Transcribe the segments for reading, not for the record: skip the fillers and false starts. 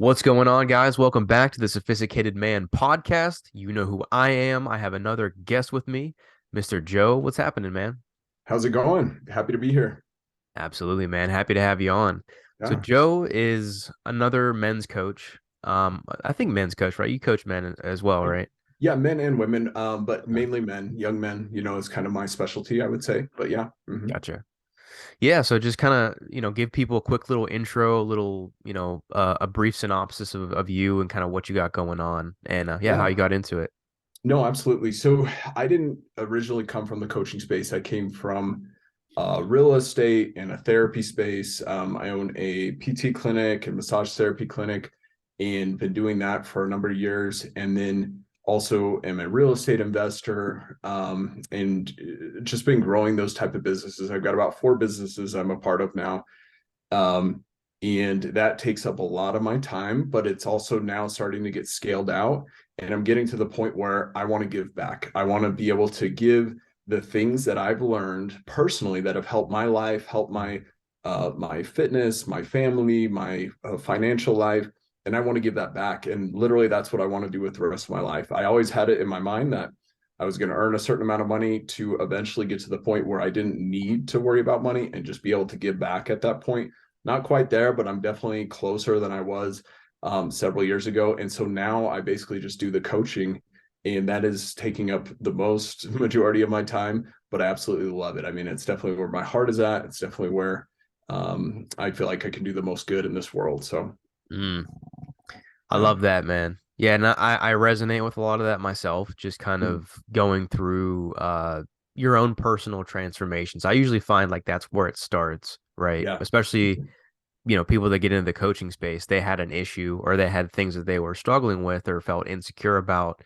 What's going on, guys? Welcome back to the Sophisticated Man podcast. You know who I am. I have another guest with me, Mr. Joe. What's happening, man? How's it going? Happy to be here. Absolutely, man. Happy to have you on. So Yeah. Joe is another men's coach. I think men's coach, right? You coach men as well, right? Yeah, men and women, but Okay. mainly men, young men, is kind of my specialty, I would say. But yeah. Gotcha. Yeah, so just kind of, give people a quick little intro, a little, a brief synopsis of you and kind of what you got going on and yeah, how Yeah. you got into it. No, absolutely. So I didn't originally come from the coaching space. I came from real estate and a therapy space. I own a PT clinic and massage therapy clinic and been doing that for a number of years. And then also am a real estate investor and just been growing those type of businesses. I've got about four businesses I'm a part of now. Um, and that takes up a lot of my time, but it's also now starting to get scaled out. And I'm getting to the point where I want to give back. I want to be able to give the things that I've learned personally that have helped my life, helped my fitness, my family, my financial life, and I want to give that back. And literally, that's what I want to do with the rest of my life. I always had it in my mind that I was going to earn a certain amount of money to eventually get to the point where I didn't need to worry about money and just be able to give back at that point. Not quite there, but I'm definitely closer than I was several years ago. And so now I basically just do the coaching, and that is taking up the most majority of my time, but I absolutely love it. I mean, it's definitely where my heart is at. It's definitely where I feel like I can do the most good in this world. So, Mm. I yeah. love that, man. Yeah, and I resonate with a lot of that myself, just kind Mm. of going through your own personal transformations. I usually find like that's where it starts, right? Yeah. Especially, people that get into the coaching space, they had an issue or they had things that they were struggling with or felt insecure about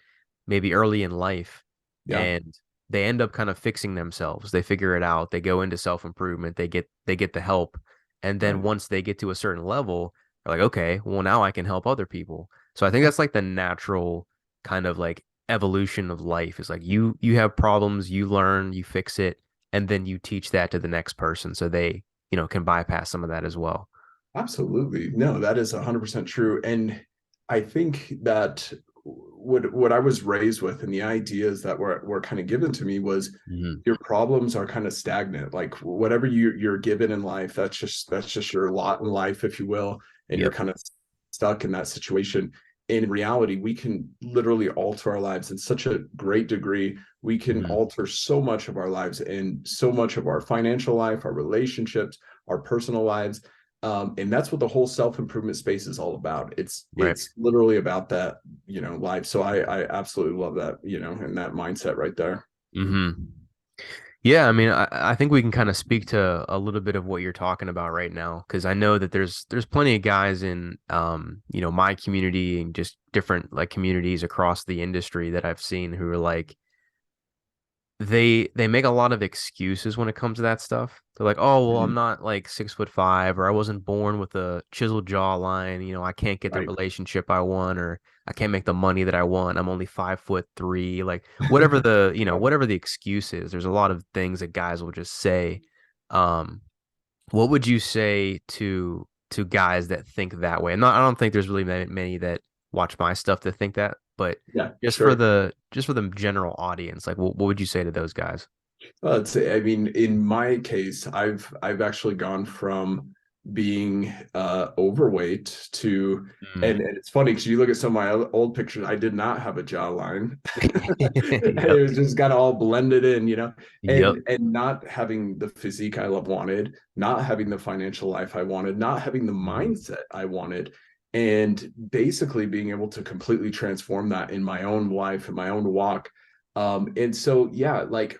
maybe early in life, Yeah. and they end up kind of fixing themselves. They figure it out. They go into self-improvement. They get the help. And then Right. once they get to a certain level, they're like, okay, well now I can help other people. So I think Yeah. that's like the natural kind of like evolution of life is like you have problems, you learn, you fix it, and then you teach that to the next person so they, can bypass some of that as well. Absolutely. No, that is 100% true. And I think that what I was raised with and the ideas that were kind of given to me was Hmm. your problems are kind of stagnant. Like whatever you're given in life, that's just your lot in life, if you will, and you're Yep. kind of stuck in that situation. In reality, we can literally alter our lives in such a great degree. We can Hmm. alter so much of our lives and so much of our financial life, our relationships, our personal lives, and that's what the whole self-improvement space is all about. it's Right. it's literally about that, life. So I absolutely love that, and that mindset right there. Hmm. Yeah, I mean, I think we can kind of speak to a little bit of what you're talking about right now, because I know that there's plenty of guys in my community and just different like communities across the industry that I've seen who are like they make a lot of excuses when it comes to that stuff. They're like, oh well, I'm Mhm. not like 6'5", or I wasn't born with a chiseled jawline, I can't get the Right. relationship I want, or I can't make the money that I want. I'm only 5'3", like whatever the whatever the excuse is. There's a lot of things that guys will just say. Um, what would you say to guys that think that way? And I don't think there's really many that watch my stuff that think that, but Yeah, just for sure. the general audience, like what would you say to those guys? Well, I mean, in my case, I've actually gone from being overweight to, Mm. and it's funny because you look at some of my old pictures, I did not have a jawline. Yep. It was just kind of all blended in, Yep. and not having the physique I love wanted, not having the financial life I wanted, not having the Mhm. mindset I wanted, and basically being able to completely transform that in my own life, in my own walk. And so, yeah, like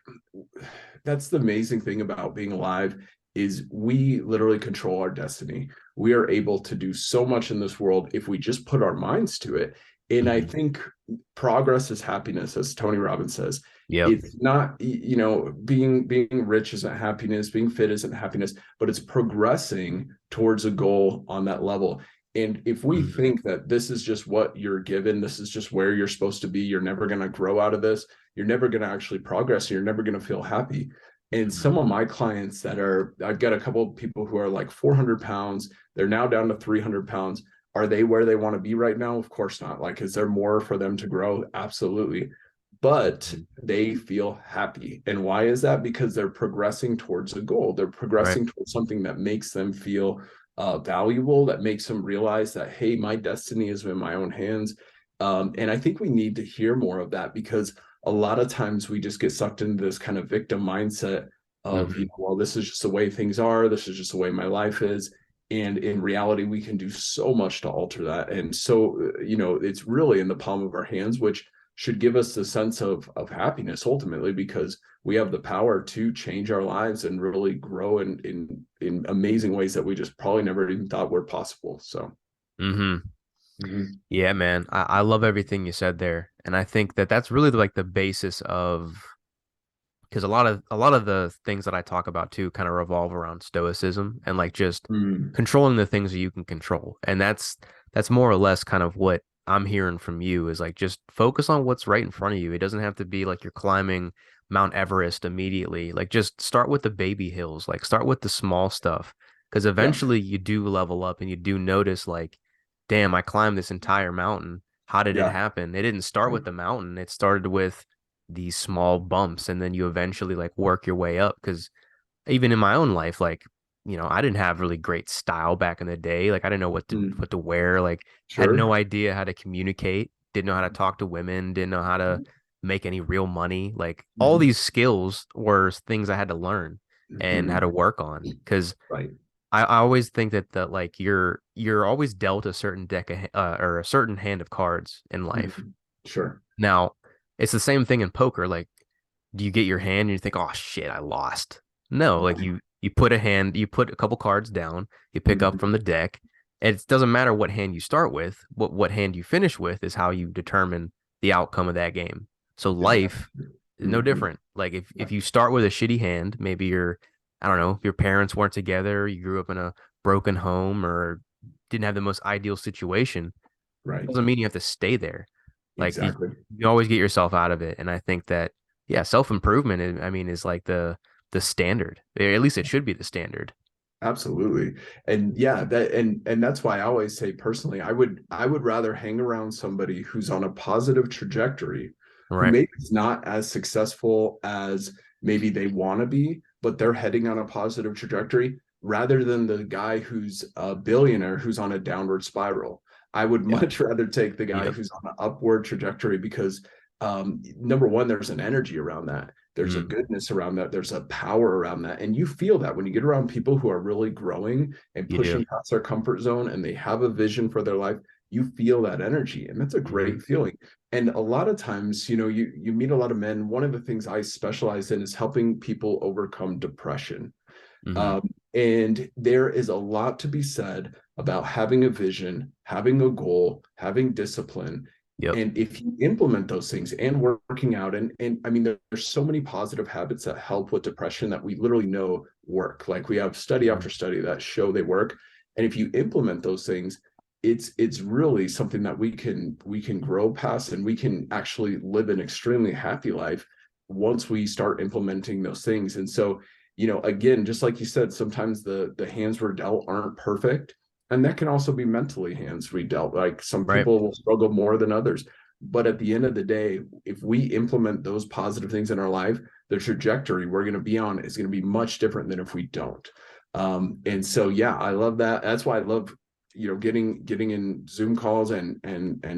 that's the amazing thing about being alive is we literally control our destiny. We are able to do so much in this world if we just put our minds to it. And I Mhm. think progress is happiness, as Tony Robbins says. Yep. It's not, being rich isn't happiness, being fit isn't happiness, but it's progressing towards a goal on that level. And if we Mhm. think that this is just what you're given, this is just where you're supposed to be, you're never going to grow out of this, you're never going to actually progress, you're never going to feel happy. And Mhm. some of my clients I've got a couple of people who are like 400 pounds, they're now down to 300 pounds. Are they where they want to be right now? Of course not. Like, is there more for them to grow? Absolutely. But Mhm. they feel happy. And why is that? Because they're progressing towards a goal. They're Right. progressing towards something that makes them feel valuable, that makes them realize that, hey, my destiny is in my own hands. And I think we need to hear more of that, because a lot of times we just get sucked into this kind of victim mindset of, Hmm. well, this is just the way things are. This is just the way my life is. And in reality, we can do so much to alter that. And so, it's really in the palm of our hands, which should give us the sense of happiness ultimately, because we have the power to change our lives and really grow in amazing ways that we just probably never even thought were possible. So, Hmm. mhm. Yeah, man. I love everything you said there. And I think that that's really like the basis of because a lot of the things that I talk about too kind of revolve around stoicism and like just Mm, controlling the things that you can control. And that's more or less kind of what I'm hearing from you is like just focus on what's right in front of you. It doesn't have to be like you're climbing Mount Everest immediately. Like just start with the baby hills, like start with the small stuff. Because yeah. eventually you do level up and you do notice like, damn, I climbed this entire mountain. How did it Yeah. happen? It didn't start with the mountain. It started with these small bumps and then you eventually like work your way up because even in my own life like I didn't have really great style back in the day, like I didn't know Mm, what to wear, like had sure. no idea how to communicate, didn't know how to talk to women, didn't know how to make any real money, like all Mhm. these skills were things I had to learn and had Mhm. to work on because Right. I always think that like you're always dealt a certain or a certain hand of cards in life. Mhm. Sure. Now, it's the same thing in poker. Like, do you get your hand and you think, "Oh shit, I lost"? No, like Right. you put a couple cards down, you pick up Mhm. from the deck. And it doesn't matter what hand you start with. What hand you finish with is how you determine the outcome of that game. So life Exactly. is no Mhm. different. Like if Right. you start with a shitty hand, maybe I don't know, your parents weren't together, you grew up in a broken home or didn't have the most ideal situation, Right. doesn't mean you have to stay there. Like Exactly. you always get yourself out of it. And I think that yeah, self-improvement is like the standard. At least it should be the standard. Absolutely. And yeah, and that's why I always say personally, I would rather hang around somebody who's on a positive trajectory, who Right. maybe is not as successful as maybe they want to be, but they're heading on a positive trajectory, rather than the guy who's a billionaire who's on a downward spiral. I would Yep. much rather take the guy Yep. who's on an upward trajectory, because number one, there's an energy around that. There's a Mm. goodness around that. There's a power around that. And you feel that when you get around people who are really growing and You do. pushing past their comfort zone and they have a vision for their life, you feel that energy. And that's a Hmm. great feeling. And a lot of times, you meet a lot of men. One of the things I specialize in is helping people overcome depression. Hmm. And there is a lot to be said about having a vision, having a goal, having discipline. Yep. And if you implement those things and working out, and I mean, there's so many positive habits that help with depression that we literally know work. Like we have study Hmm. after study that show they work. And if you implement those things, it's really something that we can grow past, and we can actually live an extremely happy life once we start implementing those things. And so, again, just like you said, sometimes the hands we're dealt aren't perfect. And that can also be mentally hands we dealt. Like some Right. people will struggle more than others. But at the end of the day, if we implement those positive things in our life, the trajectory we're going to be on is going to be much different than if we don't. And so, yeah, I love that. That's why I love, getting in Zoom calls and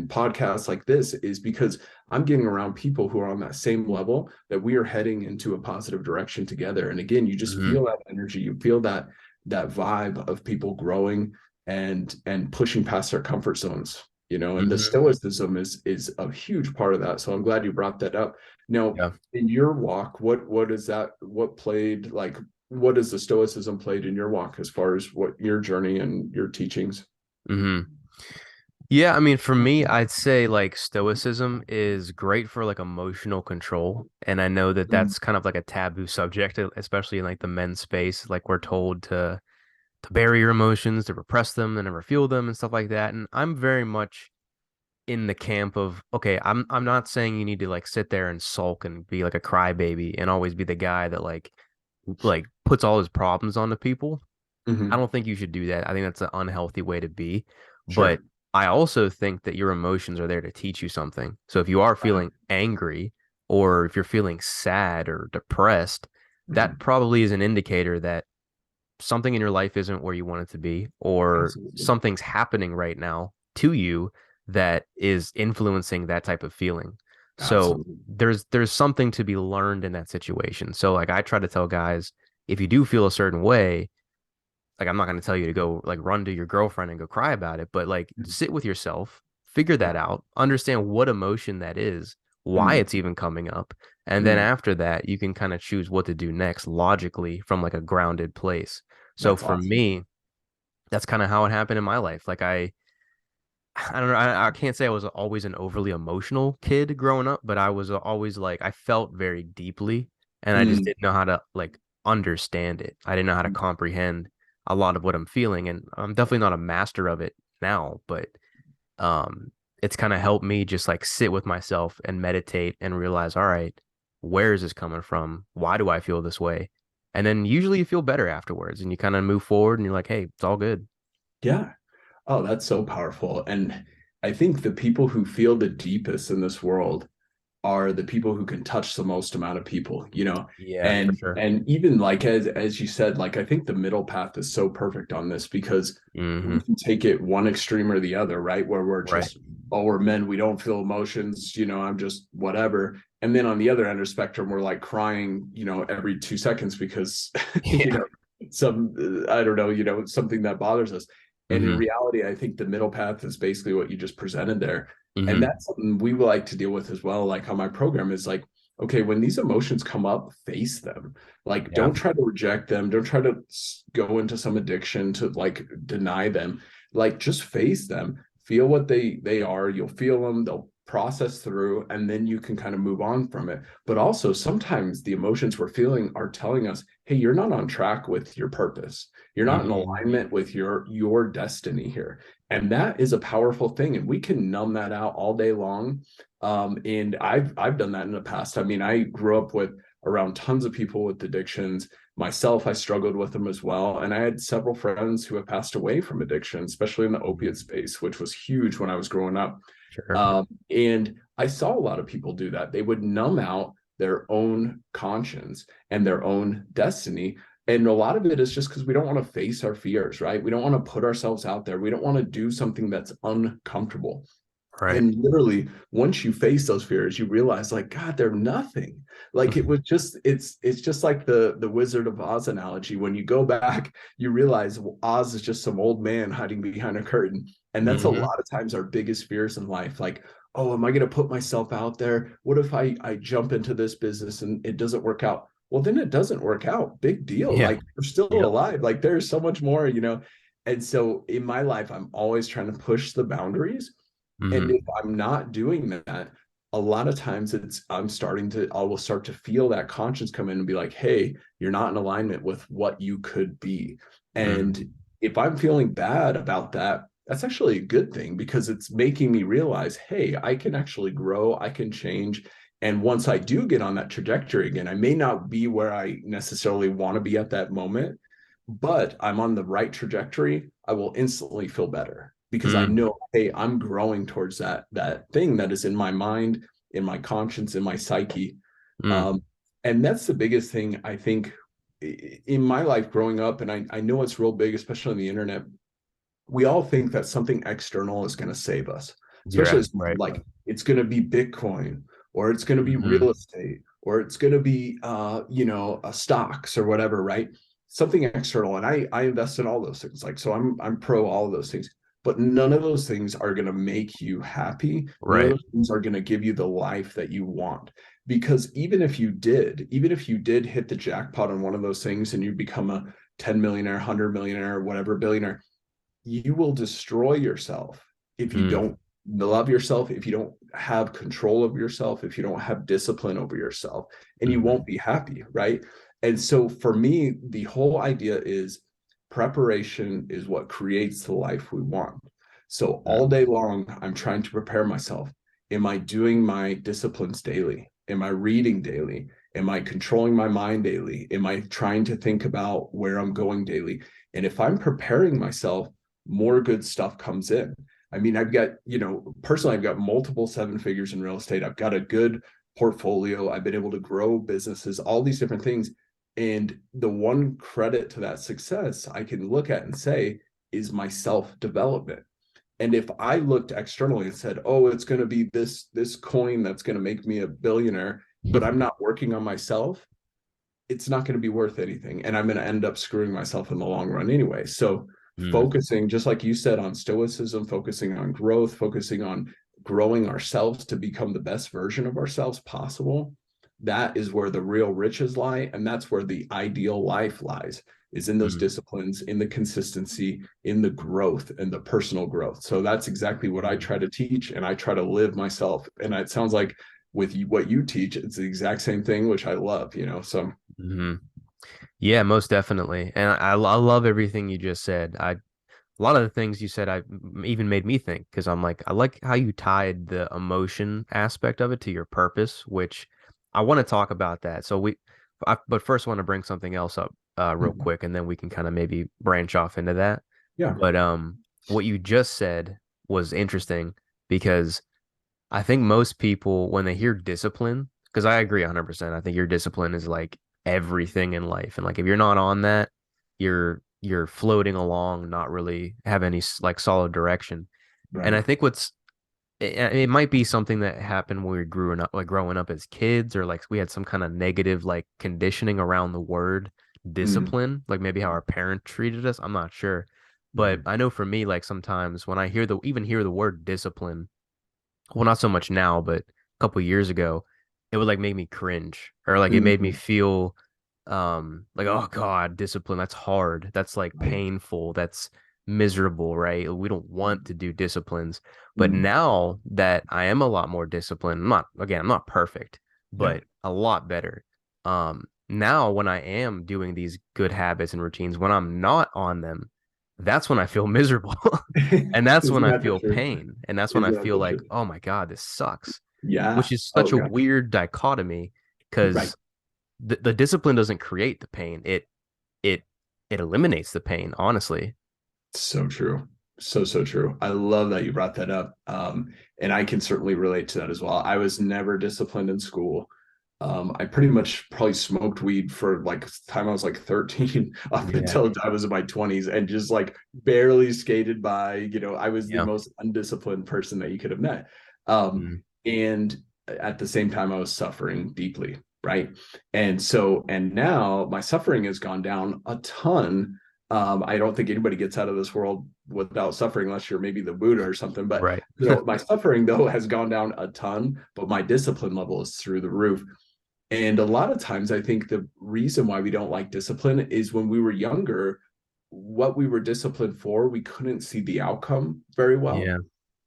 podcasts like this, is because I'm getting around people who are on that same level, that we are heading into a positive direction together. And again, you just Hmm. feel that energy, you feel that vibe of people growing and pushing past their comfort zones. And the Hmm. stoicism is a huge part of that. So I'm glad you brought that up. Now, Yeah. in your walk, what is that? What played like? What has the stoicism played in your walk as far as what your journey and your teachings? Hmm. Yeah, I mean, for me, I'd say like stoicism is great for like emotional control. And I know that Mm, that's kind of like a taboo subject, especially in like the men's space. Like we're told to bury your emotions, to repress them, to never feel them and stuff like that. And I'm very much in the camp of, okay, I'm not saying you need to like sit there and sulk and be like a crybaby and always be the guy that like puts all his problems onto people. I mhm. don't think you should do that. I think that's an unhealthy way to be. But Sure. I also think that your emotions are there to teach you something. So if you are feeling angry or if you're feeling sad or depressed, that Mhm. probably is an indicator that something in your life isn't where you want it to be, or Absolutely. something's happening right now to you that is influencing that type of feeling. So Absolutely. there's something to be learned in that situation. So like I try to tell guys, if you do feel a certain way, like I'm not going to tell you to go like run to your girlfriend and go cry about it, but like Mhm. sit with yourself, figure Yeah. that out, understand what emotion that is, why Mm, it's even coming up, and then mm. after that, you can kind of choose what to do next logically from like a grounded place. So That's for awesome. me, that's kind of how it happened in my life. Like I don't know. I can't say I was always an overly emotional kid growing up, but I was always like I felt very deeply, and I just Mm, didn't know how to like understand it. I didn't know how to mm. comprehend a lot of what I'm feeling, and I'm definitely not a master of it now, but um, it's kind of helped me just like sit with myself and meditate and realize, all right, where is this coming from? Why do I feel this way? And then usually you feel better afterwards, and you kind of move forward, and you're like, hey, it's all good. Yeah. Oh, that's so powerful. And I think the people who feel the deepest in this world are the people who can touch the most amount of people, you know. Yeah, for And sure. even like as you said, like I think the middle path is so perfect on this because Hmm. we can take it one extreme or the other, right? Where we're Right. just, oh, we're men, we don't feel emotions, you know, I'm just whatever. And then on the other end of the spectrum, we're like crying, you know, every 2 seconds because you Yeah. know, I don't know, you know, something that bothers us. And in Hmm. reality, I think the middle path is basically what you just presented there. And Hmm. that's something we like to deal with as well. Like on my program is like, okay, when these emotions come up, face them. Like, Yeah. don't try to reject them. Don't try to go into some addiction to like deny them. Like, just face them. Feel what they are. You'll feel them. They'll process through, and then you can kind of move on from it. But also, sometimes the emotions we're feeling are telling us, "Hey, you're not on track with your purpose. You're not in Hmm. alignment with your destiny here." And that is a powerful thing, and we can numb that out all day long. And I've done that in the past. I mean, I grew up with around tons of people with addictions. Myself, I struggled with them as well, and I had several friends who have passed away from addiction, especially in the opiate space, which was huge when I was growing up. Sure. And I saw a lot of people do that. They would numb out their own conscience and their own destiny. And a lot of it is just because we don't want to face our fears, right? We don't want to put ourselves out there. We don't want to do something that's uncomfortable. Right. And literally, once you face those fears, you realize, like, God, they're nothing. Like it was just, it's just like the Wizard of Oz analogy. When you go back, you realize, well, Oz is just some old man hiding behind a curtain. And that's a Hmm. lot of times our biggest fears in life. Like, oh, am I going to put myself out there? What if I jump into this business and it doesn't work out? Well, then it doesn't work out. Big deal. Yeah. Like, you're still Yep. alive. Like, there's so much more, you know. And so in my life, I'm always trying to push the boundaries, and Hmm. if I'm not doing that, a lot of times I will start to feel that conscience come in and be like, hey, you're not in alignment with what you could be. Hmm. And if I'm feeling bad about that, that's actually a good thing because it's making me realize, hey, I can actually grow, I can change. And once I do get on that trajectory again, I may not be where I necessarily want to be at that moment, but I'm on the right trajectory. I will instantly feel better because I Hmm. know, hey, I'm growing towards that thing that is in my mind, in my conscience, in my psyche. Hmm. Um, and that's the biggest thing I think in my life growing up, and I know it's real big, especially on the internet. We all think that something external is going to save us, especially Yeah. as Right. like it's going to be Bitcoin, or it's going to be Hmm. real estate, or it's going to be you know, stocks or whatever, right? Something external. And I invest in all those things. Like, so I'm pro all of those things. But none of those things are going to make you happy. None of Right. those things are going to give you the life that you want. Because even if you did hit the jackpot on one of those things and you become a 10 millionaire, 100 millionaire, whatever billionaire, you will destroy yourself if you Hmm. don't love yourself, if you don't have control of yourself, if you don't have discipline over yourself, and you Hmm. won't be happy, right? And so for me, the whole idea is preparation is what creates the life we want. So all Hmm. day long, I'm trying to prepare myself. Am I doing my disciplines daily? Am I reading daily? Am I controlling my mind daily? Am I trying to think about where I'm going daily? And if I'm preparing myself, more good stuff comes in. I mean, I've got, personally, I've got multiple seven figures in real estate. I've got a good portfolio. I've been able to grow businesses, all these different things. And the one credit to that success I can look at and say is my self development. And if I looked externally and said, "Oh, it's going to be this coin that's going to make me a billionaire," but I'm not working on myself, it's not going to be worth anything, and I'm going to end up screwing myself in the long run anyway. So Mm, focusing, just like you said, on stoicism, focusing on growth, focusing on growing ourselves to become the best version of ourselves possible, that is where the real riches lie, and that's where the ideal life lies, is in those mm, disciplines, in the consistency, in the growth and the personal growth. So that's exactly what I mm, try to teach, and I try to live myself. And it sounds like with what you teach, it's the exact same thing, which I love, so. mm. Yeah, most definitely. And I love everything you just said. A lot of the things you said even made me think because I'm like I like how you tied the emotion aspect of it to your purpose, which I want to talk about that. But first I want to bring something else up real Mhm. quick, and then we can kind of maybe branch off into that. Yeah. But what you just said was interesting because I think most people when they hear discipline, because I agree 100%, I think your discipline is like everything in life, and like if you're not on that, you're floating along, not really have any like solid direction. And Right. I think it might be something that happened when we were growing up as kids, or like we had some kind of negative like conditioning around the word Mhm. discipline, like maybe how our parents treated us. I'm not sure. But Mhm. I know for me, like sometimes when I hear the word discipline, well, not so much now, but a couple years ago, it would like make me cringe or like it made me Mhm. feel like, oh God, discipline, that's hard. That's like Right. painful. That's miserable, right? We don't want to do disciplines. But Mhm. now that I am a lot more disciplined, I'm not perfect, Yeah. but a lot better. Now when I am doing these good habits and routines, when I'm not on them, that's when I feel miserable. And that's when Isn't I that the feel truth? pain. And that's when I Isn't that feel the like, truth? oh my God, this sucks. Yeah. Which is Oh, such a yeah. weird dichotomy Right. because the discipline doesn't create the pain. It it eliminates the pain, honestly. So true. So true. I love that you brought that up. And I can certainly relate to that as well. I was never disciplined in school. I pretty much probably smoked weed for like the time I was like 13 up Yeah. until I was in my 20s and just like barely skated by. I was the Yeah. most undisciplined person that you could have met. Um, Mm, and at the same time, I was suffering deeply. Right. And now my suffering has gone down a ton. I don't think anybody gets out of this world without suffering unless you're maybe the Buddha or something. But right. my suffering though has gone down a ton, but my discipline level is through the roof. And a lot of times, I think the reason why we don't like discipline is when we were younger, what we were disciplined for, we couldn't see the outcome very well. Yeah.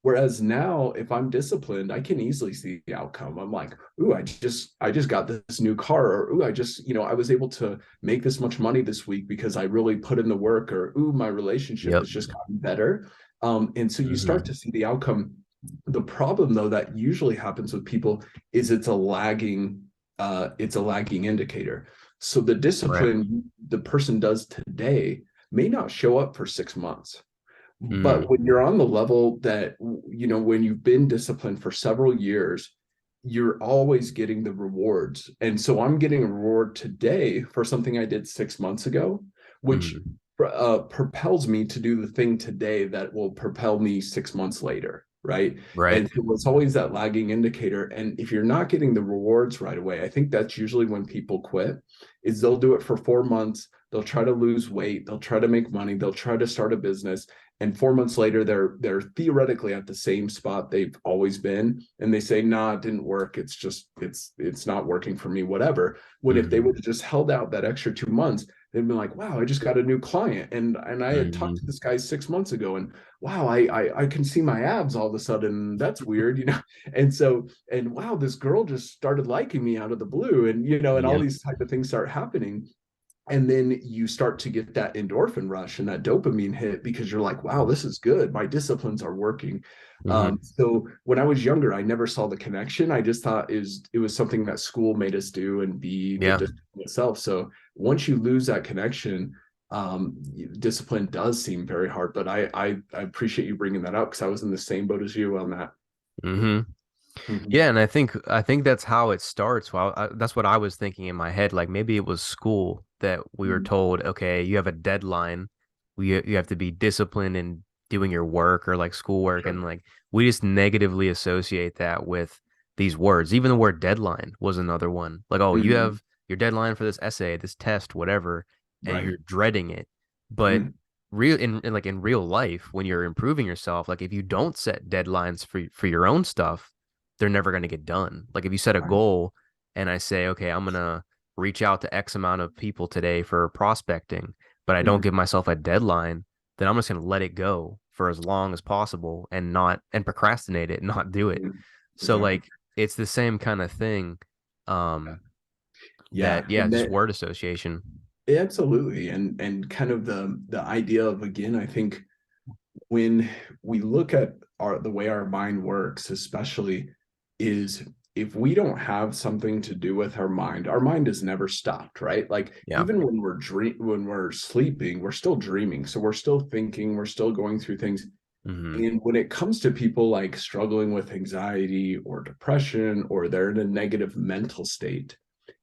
Whereas now, if I'm disciplined, I can easily see the outcome. I'm like, ooh, I just got this new car, or ooh, I was able to make this much money this week because I really put in the work, or ooh, my relationship Yep. has just gotten better. And so you start Hmm. to see the outcome. The problem though that usually happens with people is it's a lagging indicator. So the Right. discipline the person does today may not show up for 6 months, but Mm, when you're on the level that, when you've been disciplined for several years, you're always getting the rewards. And so I'm getting a reward today for something I did 6 months ago, which mm, propels me to do the thing today that will propel me 6 months later. Right. right. And so it's always that lagging indicator. And if you're not getting the rewards right away, I think that's usually when people quit, is they'll do it for 4 months. They'll try to lose weight. They'll try to make money. They'll try to start a business, and 4 months later they're theoretically at the same spot they've always been, and they say, nah, it didn't work, it's not working for me, whatever. When if they Hmm. would have just held out that extra 2 months, they'd been like, wow, I just got a new client, and I had talked to Hmm. this guy 6 months ago, and wow, I can see my abs all of a sudden, that's weird. And wow, this girl just started liking me out of the blue, and all Yep. these type of things start happening. And then you start to get that endorphin rush and that dopamine hit because you're like, wow, this is good, my disciplines are working. Hmm. So when I was younger, I never saw the connection. I just thought it was something that school made us do and be the Yeah. discipline itself. So once you lose that connection, discipline does seem very hard. But I appreciate you bringing that up because I was in the same boat as you on that. Hmm. Mhm. Yeah, and I think that's how it starts. Well, that's what I was thinking in my head. Like maybe it was school that we were Mhm. told, okay, you have a deadline. You have to be disciplined in doing your work or like schoolwork, Sure. and like we just negatively associate that with these words. Even the word deadline was another one. Like, oh, you Mhm. have your deadline for this essay, this test, whatever, and Right. you're dreading it. But Mhm. in real life, when you're improving yourself, like if you don't set deadlines for your own stuff, they're never going to get done. Like if you set a Right. goal and I say, okay, I'm going to reach out to X amount of people today for prospecting, but I don't Mhm. give myself a deadline, then I'm just going to let it go for as long as possible and not and procrastinate it, and not do it. Mhm. So Exactly. like it's the same kind of thing. Yeah. That Yeah. yeah, And just that word association. absolutely. And kind of the idea of, again, I think when we look at the way our mind works, especially, is if we don't have something to do with our mind is never stopped, right? Like Yeah. even when we're sleeping, we're still dreaming. So we're still thinking, we're still going through things. Hmm. And when it comes to people like struggling with anxiety or depression, or they're in a negative mental state,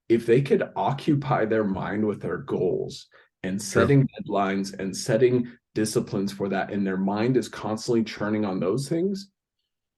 if they could occupy their mind with their goals and True. setting deadlines and setting disciplines for that, and their mind is constantly churning on those things,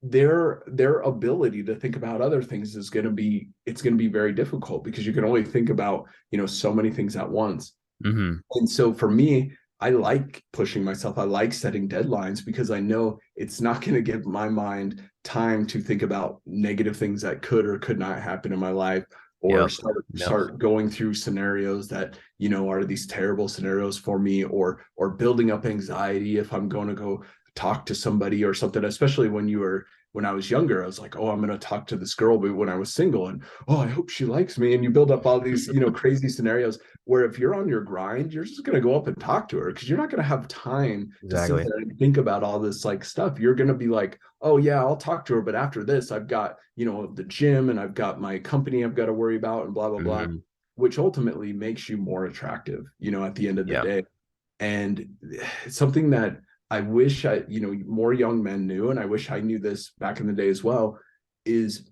their ability to think about other things is going to be, it's going to be very difficult because you can only think about, so many things at once. Hmm. And so for me, I like pushing myself. I like setting deadlines because I know it's not going to give my mind time to think about negative things that could or could not happen in my life, or Yep. start Yep. start going through scenarios that, are these terrible scenarios for me, or building up anxiety if I'm going to go talk to somebody or something, especially when I was younger. I was like, oh, I'm going to talk to this girl, but when I was single, and oh, I hope she likes me, and you build up all these, crazy scenarios, where if you're on your grind, you're just going to go up and talk to her because you're not going to have time to sit Exactly. there and think about all this like stuff. You're going to be like, oh yeah, I'll talk to her, but after this I've got, the gym, and I've got my company I've got to worry about, and blah blah blah, Hmm. which ultimately makes you more attractive, at the end of the Yeah. day. And it's something that I wish more young men knew, and I wish I knew this back in the day as well, is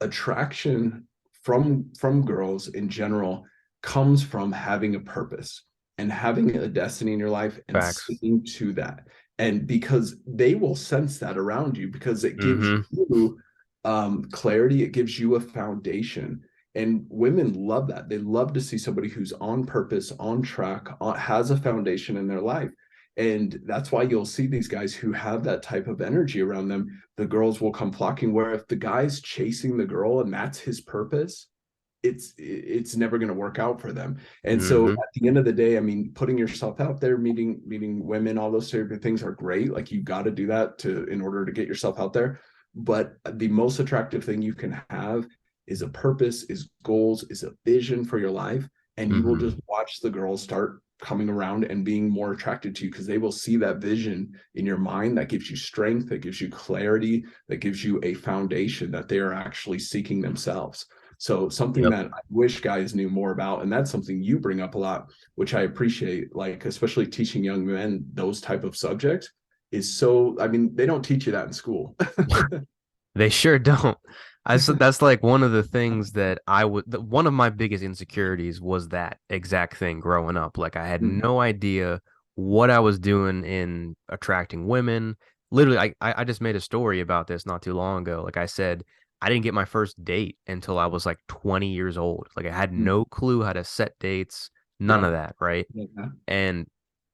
attraction from girls in general comes from having a purpose and having a destiny in your life and Facts. sticking to that. And because they will sense that around you, because it gives Hmm. you clarity, it gives you a foundation. And women love that. They love to see somebody who's on purpose, on track, has a foundation in their life. And that's why you'll see these guys who have that type of energy around them, the girls will come flocking. Where if the guy's chasing the girl and that's his purpose, it's never going to work out for them. And so Hmm. at the end of the day, I mean, putting yourself out there, meeting women, all those sort of things are great. Like you got to do that to in order to get yourself out there. But the most attractive thing you can have is a purpose, is goals, is a vision for your life. And you will Hmm. just watch the girls start coming around and being more attracted to you because they will see that vision in your mind that gives you strength, that gives you clarity, that gives you a foundation that they are actually seeking themselves. So something Yep. that I wish guys knew more about, and that's something you bring up a lot, which I appreciate, like especially teaching young men those type of subjects is so, I mean, they don't teach you that in school. They sure don't. I said that's like one of the things that one of my biggest insecurities was that exact thing growing up. Like I had Mm, no idea what I was doing in attracting women. Literally, I just made a story about this not too long ago. Like I said, I didn't get my first date until I was like 20 years old. Like I had mm, no clue how to set dates, none yeah. of that, right? Yeah. And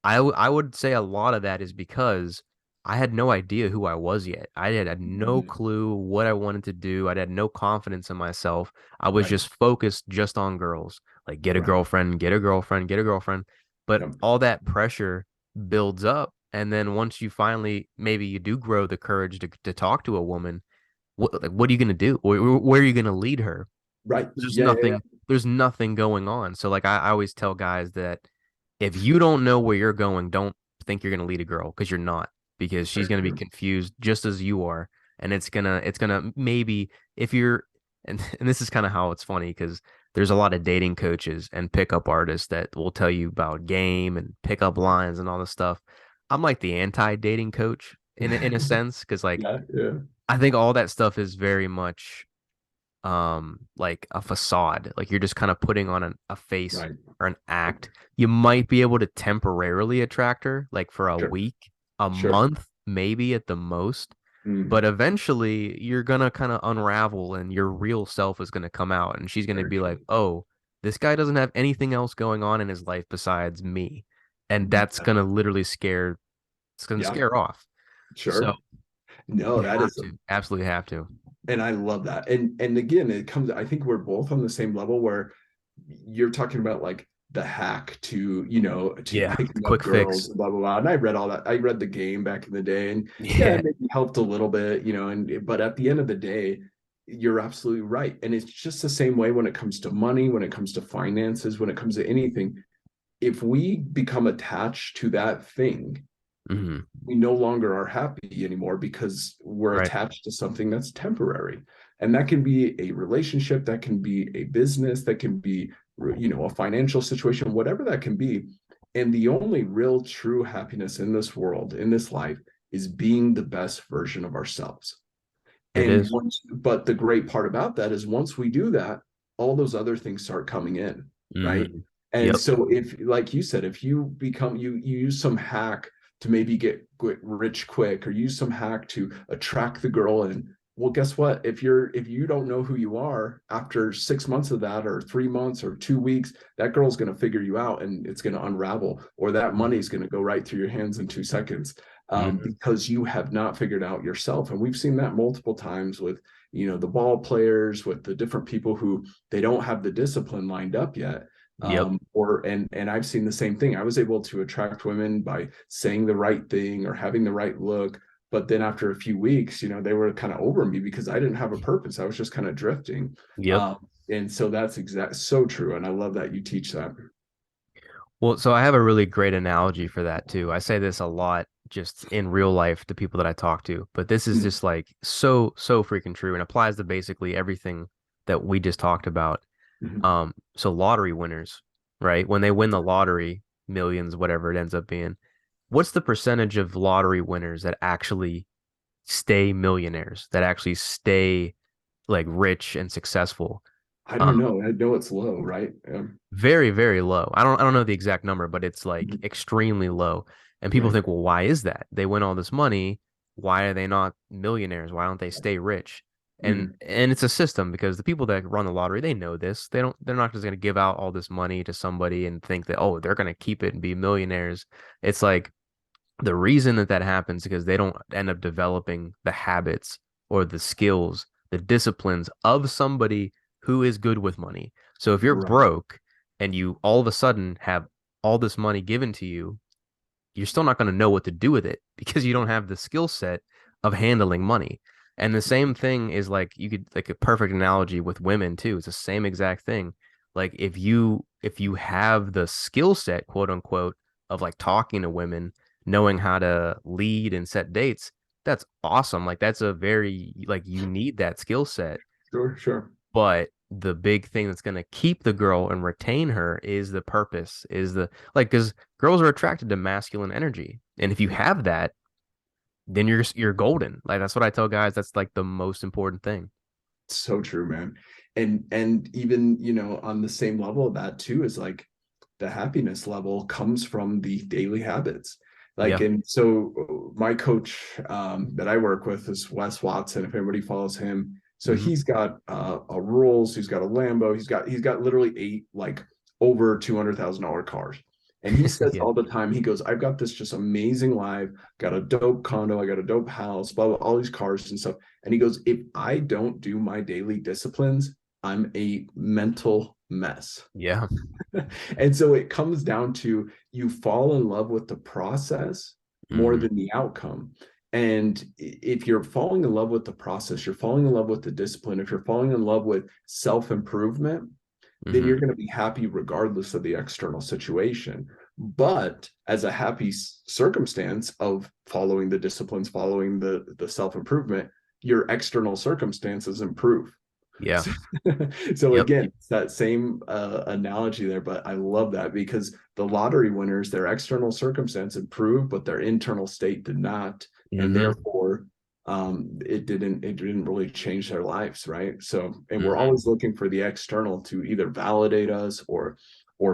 I would say a lot of that is because I had no idea who I was yet. I had no Mm, clue what I wanted to do. I had no confidence in myself. I was right. just focused just on girls, like get a Right. girlfriend, get a girlfriend, get a girlfriend. But Yep. all that pressure builds up. And then once you finally, maybe you do grow the courage to talk to a woman, what are you going to do? Where are you going to lead her? Right. There's Yeah. Yeah. Yeah. nothing, there's nothing going on. So like I always tell guys that if you don't know where you're going, don't think you're going to lead a girl because you're not, because she's Very going to be true. confused just as you are. And it's gonna maybe if you're, and this is kind of how it's funny because there's a lot of dating coaches and pickup artists that will tell you about game and pickup lines and all this stuff. I'm like the anti-dating coach in a sense, because like Yeah, yeah, I think all that stuff is very much like a facade. Like you're just kind of putting on a face right. or an act. You might be able to temporarily attract her, like for a Sure, week, a sure. month, maybe at the most. But Mm, eventually you're gonna kind of unravel and your real self is gonna come out and she's gonna very be like, true. oh, this guy doesn't have anything else going on in his life besides me. And that's Yeah, gonna literally scare it's gonna yeah, scare off. So sure. No, you that have is to, absolutely have to. and I love that. And again, it comes, I think we're both on the same level where you're talking about like the hack to, to Yeah, picking up quick girls, fix. blah, blah, blah. And I read all that. I read the game back in the day. And yeah, Yeah. it maybe helped a little bit, and but at the end of the day, you're absolutely right. And it's just the same way when it comes to money, when it comes to finances, when it comes to anything. If we become attached to that thing, Hmm. we no longer are happy anymore because we're Right. attached to something that's temporary. And that can be a relationship, that can be a business, that can be, a financial situation, whatever that can be. And the only real true happiness in this world, in this life, is being the best version of ourselves. It And is. but the great part about that is once we do that, all those other things start coming in, right? Hmm. And Yep. so if, like you said, if you become, you use some hack to maybe get rich quick, or use some hack to attract the girl, and well, guess what? If you don't know who you are after 6 months of that, or 3 months, or 2 weeks, that girl's going to figure you out, and it's going to unravel, or that money's going to go right through your hands in 2 seconds, Hmm. because you have not figured out yourself. And we've seen that multiple times with, the ball players, with the different people who they don't have the discipline lined up yet. Yep. Or and I've seen the same thing. I was able to attract women by saying the right thing or having the right look. But then after a few weeks, they were kind of over me because I didn't have a purpose. I was just kind of drifting. Yep. And so that's so true. And I love that you teach that. Well, so I have a really great analogy for that too. I say this a lot just in real life to people that I talk to, but this is just like so freaking true and applies to basically everything that we just talked about. Mhm. So lottery winners, right? When they win the lottery, millions, whatever it ends up being, what's the percentage of lottery winners that actually stay millionaires, that actually stay like rich and successful? I Um, don't know. I know it's low, right? Very, very low. I don't know the exact number, but it's like extremely low. And people Right. think, well, why is that? They win all this money. Why are they not millionaires? Why don't they stay rich? Mhm. And it's a system because the people that run the lottery, they know this. They're not just going to give out all this money to somebody and think that, oh, they're going to keep it and be millionaires. It's like the reason that that happens is because they don't end up developing the habits or the skills, the disciplines of somebody who is good with money. So if you're Right. broke and you all of a sudden have all this money given to you, you're still not going to know what to do with it because you don't have the skill set of handling money. And the same thing is like you could like a perfect analogy with women too. It's the same exact thing. Like if you have the skill set, quote unquote, of like talking to women, knowing how to lead and set dates, that's awesome. Like that's a very like you need that skill set. Sure, sure. But the big thing that's going to keep the girl and retain her is the purpose, is the like, because girls are attracted to masculine energy. And if you have that, then you're golden. Like that's what I tell guys. That's like the most important thing. So true, man. And even, on the same level of that too, is like the happiness level comes from the daily habits. Like, Yeah. and so my coach, that I work with is Wes Watson, if anybody follows him. So Hmm. he's got a Rolls, he's got a Lambo, he's got literally 8 like over $200,000 cars. And he says Yeah. all the time, he goes, I've got this just amazing life, got a dope condo, I got a dope house, blah, blah, all these cars and stuff. And he goes, if I don't do my daily disciplines, I'm a mental mess. Yeah. And so it comes down to you fall in love with the process more Hmm. than the outcome. And if you're falling in love with the process, you're falling in love with the discipline, if you're falling in love with self improvement, then Hmm. you're going to be happy regardless of the external situation. But as a happy circumstance of following the disciplines, following the self improvement, your external circumstances improve. Yeah. So, so Yep. again, it's that same analogy there, but I love that because the lottery winners, their external circumstance improved, but their internal state did not, and Mm-hmm. therefore it didn't really change their lives, right? So, and we're Mm-hmm. always looking for the external to either validate us or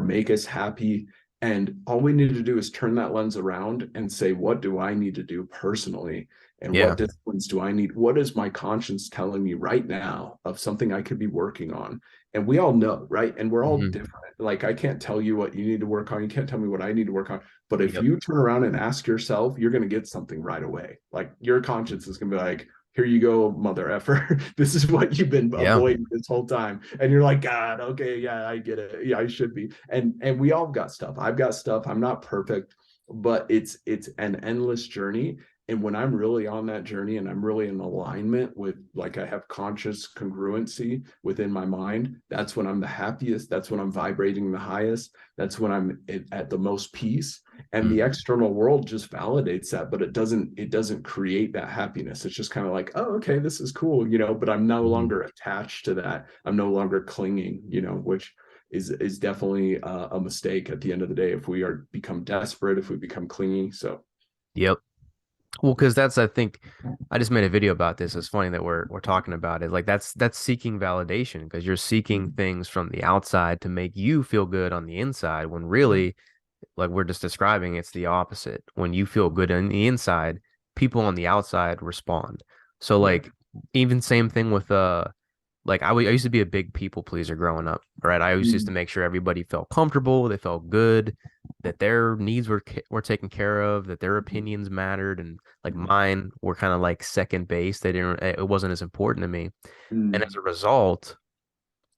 make us happy. And all we need to do is turn that lens around and say, what do I need to do personally? And Yeah. what disciplines do I need? What is my conscience telling me right now of something I could be working on? And we all know, right? And we're all Mm-hmm. different. Like, I can't tell you what you need to work on. You can't tell me what I need to work on. But if Yep. you turn around and ask yourself, you're going to get something right away. Like, your conscience is going to be like, here you go, mother effer. This is what you've been Yeah. avoiding this whole time. And you're like, God, okay, yeah, I get it. Yeah, I should be. And we all got stuff. I've got stuff. I'm not perfect, but it's an endless journey. And when I'm really on that journey and I'm really in alignment with, like, I have conscious congruency within my mind, that's when I'm the happiest. That's when I'm vibrating the highest. That's when I'm at the most peace. And the Mm-hmm. external world just validates that, but it doesn't create that happiness. It's just kind of like, oh, okay, this is cool, but I'm no Mm-hmm. longer attached to that. I'm no longer clinging, which is definitely a mistake at the end of the day if we are become desperate, if we become clingy. So Yep. Well, because that's, I think, I just made a video about this. It's funny that we're talking about it. Like that's seeking validation because you're seeking things from the outside to make you feel good on the inside when really, like we're just describing, it's the opposite. When you feel good on the inside, people on the outside respond. So yeah. like even same thing with like I used to be a big people pleaser growing up, right? I always used to Mm, make sure everybody felt comfortable, they felt good, that their needs were taken care of, that their opinions mattered, and like mm, mine were kind of like second base. They didn't, it wasn't as important to me. And as mm, a result,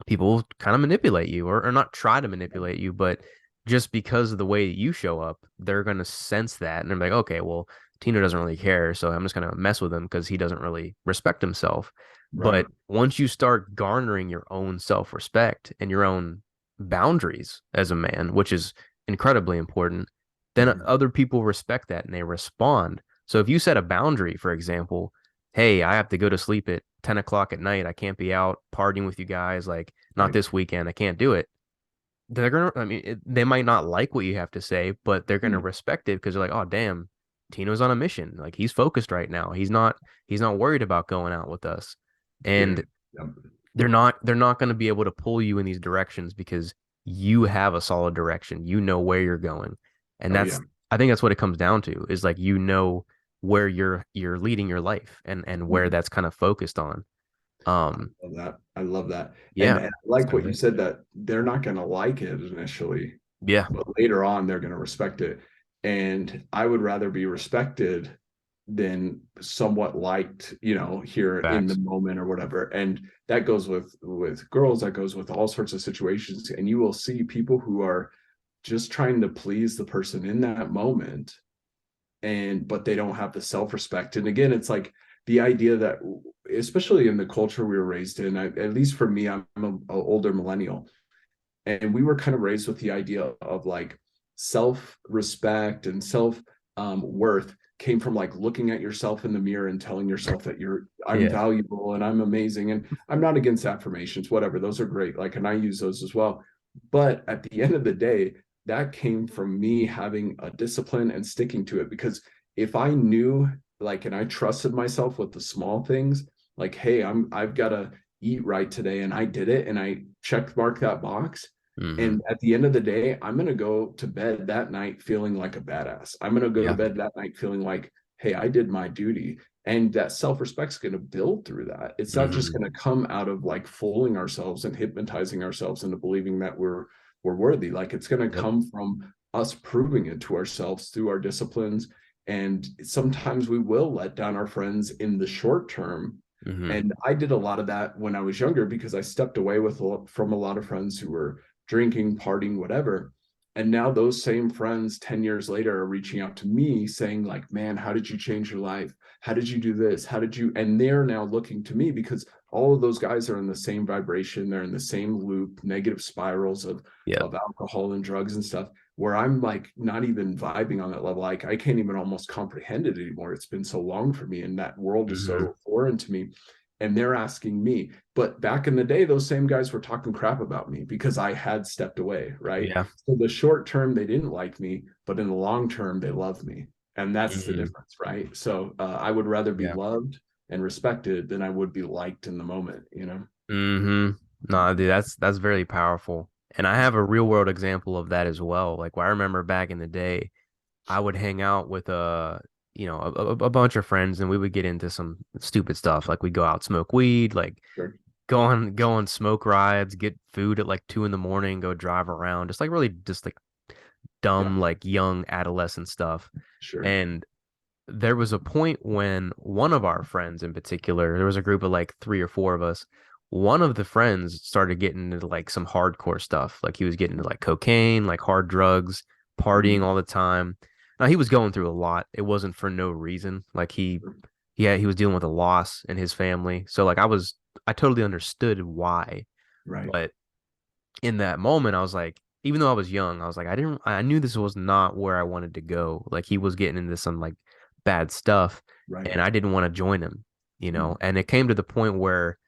people kind of manipulate you or not try to manipulate you, but just because of the way that you show up, they're going to sense that. And they're like, okay, well, Tino doesn't really care. So I'm just going to mess with him because he doesn't really respect himself. right. But once you start garnering your own self-respect and your own boundaries as a man, which is incredibly important, then Mm, other people respect that and they respond. So if you set a boundary, for example, hey, I have to go to sleep at 10 o'clock at night. I can't be out partying with you guys. Like, not right. this weekend. I can't do it. They're gonna, I mean, they might not like what you have to say, but they're gonna Mm, respect it because they're like, oh, damn, Tino's on a mission. Like, he's focused right now. He's not worried about going out with us. yeah. And Yep. they're not going to be able to pull you in these directions because you have a solid direction. You know where you're going. And Oh yeah. I think that's what it comes down to is like, where you're leading your life and where Mm. that's kind of focused on. I Um, love that. I love that. And, yeah, and I that's like kind what of you it. said, that they're not going to like it initially, Yeah, but later on they're going to respect it. And I would rather be respected than somewhat liked, here in the facts. moment or whatever. And that goes with girls, that goes with all sorts of situations. And you will see people who are just trying to please the person in that moment, and but they don't have the self-respect. And again, it's like the idea that, especially in the culture we were raised in, at least for me, I'm an older millennial, and we were kind of raised with the idea of like self-respect and self worth came from like looking at yourself in the mirror and telling yourself that I'm Yeah. valuable and I'm amazing. And I'm not against affirmations, whatever, those are great, like, and I use those as well. But at the end of the day, that came from me having a discipline and sticking to it. Because if I knew, like, and I trusted myself with the small things, like, hey, I've got to eat right today, and I did it, and I checked mark that box. Hmm. And at the end of the day, I'm going to go to bed that night feeling like a badass. I'm going to go to Yeah. bed that night feeling like, hey, I did my duty. And that self-respect is going to build through that. It's not just Hmm. going to come out of like fooling ourselves and hypnotizing ourselves into believing that we're worthy. Like, it's going to Yep. come from us proving it to ourselves through our disciplines. And sometimes we will let down our friends in the short term. Hmm. And I did a lot of that when I was younger because I stepped away from a lot of friends who were drinking, partying, whatever. And now those same friends 10 years later are reaching out to me saying, like, man, how did you change your life? How did you do this? How did you? And they're now looking to me because all of those guys are in the same vibration. They're in the same loop, negative spirals Yep. of alcohol and drugs and stuff, where I'm like not even vibing on that level. Like, I can't even almost comprehend it anymore. It's been so long for me, and that world is Hmm. so foreign to me. and they're asking me. But back in the day, those same guys were talking crap about me because I had stepped away, right? Yeah. So the short term, they didn't like me, but in the long term, they loved me. And that's the Mhm. difference, right? So I would rather be Yeah. loved and respected than I would be liked in the moment, you know? Mm-hmm. No, dude, that's very powerful. And I have a real world example of that as well. Like, I remember back in the day, I would hang out with a bunch of friends, and we would get into some stupid stuff. Like, we'd go out, smoke weed, like Sure. go on smoke rides, get food at like 2 in the morning, go drive around, just like really just like Yeah, dumb, like young adolescent stuff. sure. And there was a point when one of our friends in particular, there was a group of like three or four of us. One of the friends started getting into like some hardcore stuff. Like, he was getting into like cocaine, like hard drugs, partying Mm, all the time. Now, he was going through a lot. It wasn't for no reason. Like, he was dealing with a loss in his family. So like, I totally understood why. right. But in that moment, I was like, even though I was young, I was like, I knew this was not where I wanted to go. Like, he was getting into some like bad stuff, Right. and I didn't want to join him, Mm, and it came to the point where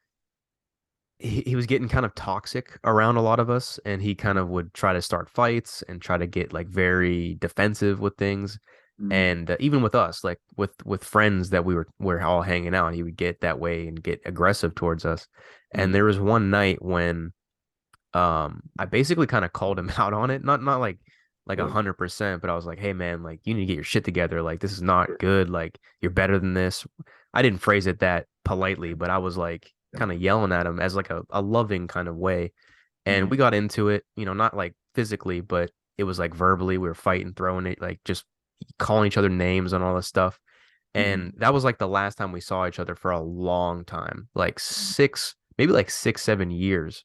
he was getting kind of toxic around a lot of us, and he kind of would try to start fights and try to get like very defensive with things. mm, And even with us, like with friends that we were all hanging out, he would get that way and get aggressive towards us. And mm, there was one night when I basically kind of called him out on it, not like sure. 100%, but I was like, hey man, like, you need to get your shit together. Like, this is not Sure. good. Like, you're better than this. I didn't phrase it that politely, but I was like Yeah. kind of yelling at him as like a loving kind of way. And Mm, we got into it, not like physically, but it was like verbally. We were fighting, throwing it, like just calling each other names and all this stuff. And mm, that was like the last time we saw each other for a long time, like maybe like 6, 7 years.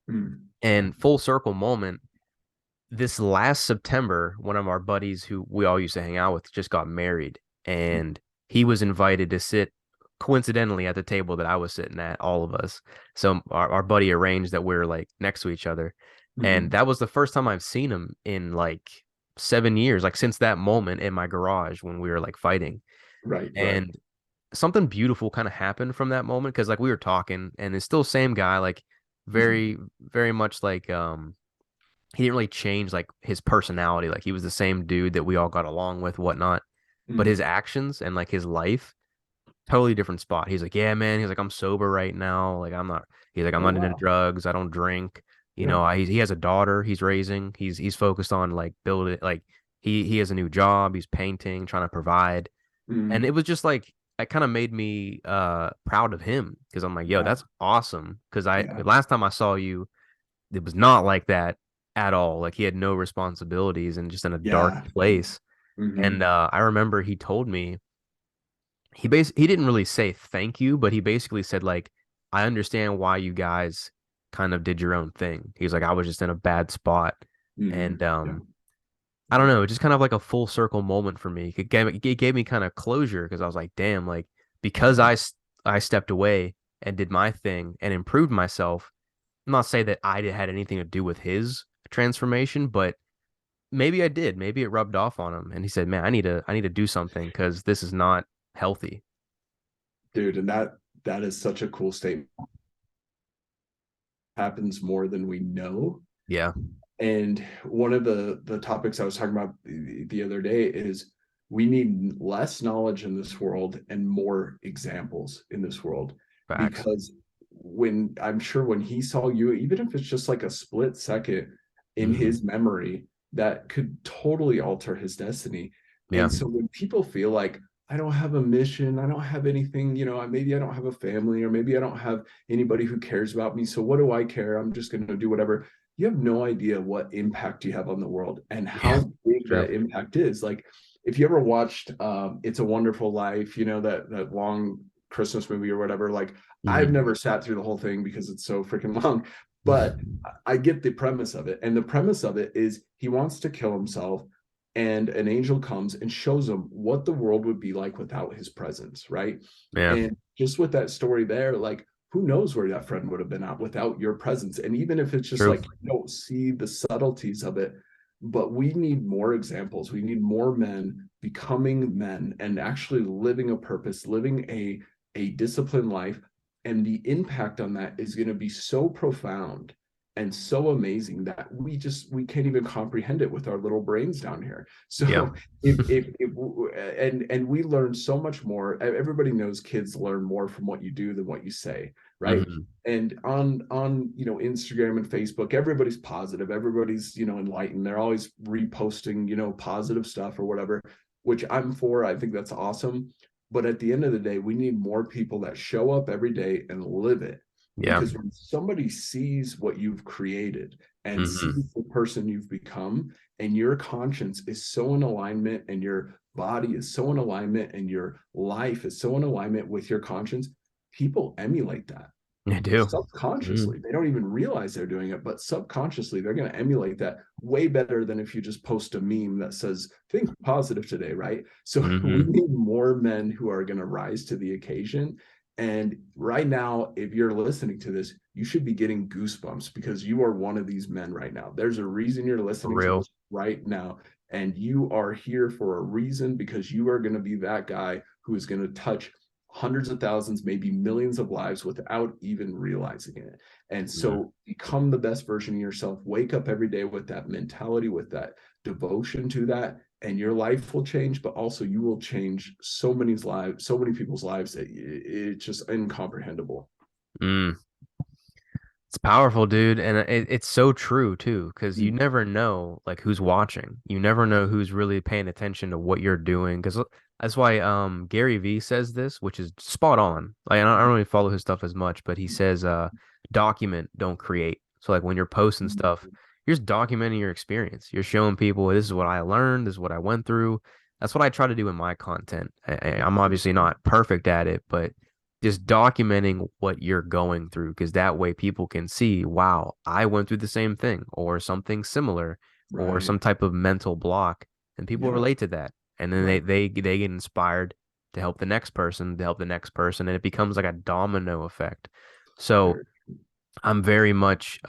mm, yeah. And full circle moment, this last September, one of our buddies who we all used to hang out with just got married, Mm, and he was invited to sit coincidentally at the table that I was sitting at, all of us. So our buddy arranged that we're like next to each other. And mm, that was the first time I've seen him in like 7 years, like since that moment in my garage when we were like fighting. right. Right. And something beautiful kind of happened from that moment because like we were talking, and it's still same guy, like Mm, very, very much like he didn't really change like his personality. Like, he was the same dude that we all got along with, whatnot. But his mm. actions and like his life, totally different spot. He's like, yeah, man. He's like, I'm sober right now. Like, I'm Oh, not into wow. drugs. I don't drink. Yeah. He has a daughter he's raising. He's focused on like building, like he has a new job. He's painting, trying to provide. And Mm, it was just like, it kind of made me proud of him because I'm like, yo, yeah. that's awesome. Because Yeah. last time I saw you, it was not like that at all. Like, he had no responsibilities and just in a dark Yeah. place. And Hmm. I remember he told me he didn't really say thank you, but he basically said like, I understand why you guys kind of did your own thing. He was like, I was just in a bad spot. Hmm. And Yeah. I don't know, just kind of like a full circle moment for me. It gave me kind of closure because I was like, damn, like, because Yeah. I stepped away and did my thing and improved myself. I'm not saying that had anything to do with his transformation, but maybe I did. Maybe it rubbed off on him, and he said, "Man, I need to do something because this is not healthy." Dude, and that is such a cool statement. Happens more than we know. Yeah, And one of the topics I was talking about the other day is we need less knowledge in this world and more examples in this world. facts. Because when I'm sure when he saw you, even if it's just like a split second in Hmm. his memory, that could totally alter his destiny. Yeah, And so when people feel like I don't have a mission, I don't have anything, maybe I don't have a family, or maybe I don't have anybody who cares about me. So what do I care? I'm just going to do whatever. You have no idea what impact you have on the world and yeah, how big true. that impact is. Like, if you ever watched It's a Wonderful Life, that long Christmas movie or whatever, like, I've Hmm. never sat through the whole thing because it's so freaking long, but I get the premise of it. And the premise of it is he wants to kill himself, and an angel comes and shows him what the world would be like without his presence, right? Yeah, And just with that story there, like, who knows where that friend would have been at without your presence? And even if it's just true. like you don't see the subtleties of it, but we need more examples. We need more men becoming men and actually living a purpose, living a disciplined life, And the impact on that is going to be so profound and so amazing that we can't even comprehend it with our little brains down here. Yeah. So and we learn so much more. Everybody knows kids learn more from what you do than what you say, right? Hmm. And on Instagram and Facebook, everybody's positive, everybody's enlightened, they're always reposting positive stuff or whatever, which I'm for. I think that's awesome. But at the end of the day, we need more people that show up every day and live it. Yeah. Because when somebody sees what you've created and Hmm. sees the person you've become, and your conscience is so in alignment, and your body is so in alignment, and your life is so in alignment with your conscience, people emulate that I do. Mm. subconsciously. They don't even realize they're doing it, but subconsciously they're going to emulate that way better than if you just post a meme that says think positive today, right? So we Hmm. need more men who are going to rise to the occasion. And right now, if you're listening to this, you should be getting goosebumps because you are one of these men right now. There's a reason you're For listening to real. this right now, and you are here for a reason, because you are going to be that guy who is going to touch hundreds of thousands, maybe millions of lives without even realizing it. And Mm. so become the best version of yourself. Wake up every day with that mentality, with that devotion to that, and your life will change, but also you will change so many lives, so many people's lives that it's just incomprehensible. Mm. It's powerful, dude, and it's so true too, because you Mm. never know like who's watching. You never know who's really paying attention to what you're doing. Because that's why Gary Vee says this, which is spot on. Like I don't really follow his stuff as much, but he says document, don't create. So like when you're posting stuff, you're just documenting your experience. You're showing people this is what I learned, this is what I went through. That's what I try to do in my content. I'm obviously not perfect at it, but just documenting what you're going through because that way people can see, wow, I went through the same thing or something similar or Right. some type of mental block, and people Yeah. relate to that. And then Right. they get inspired to help the next person, to help the next person, and it becomes like a domino effect. So Very. I'm very much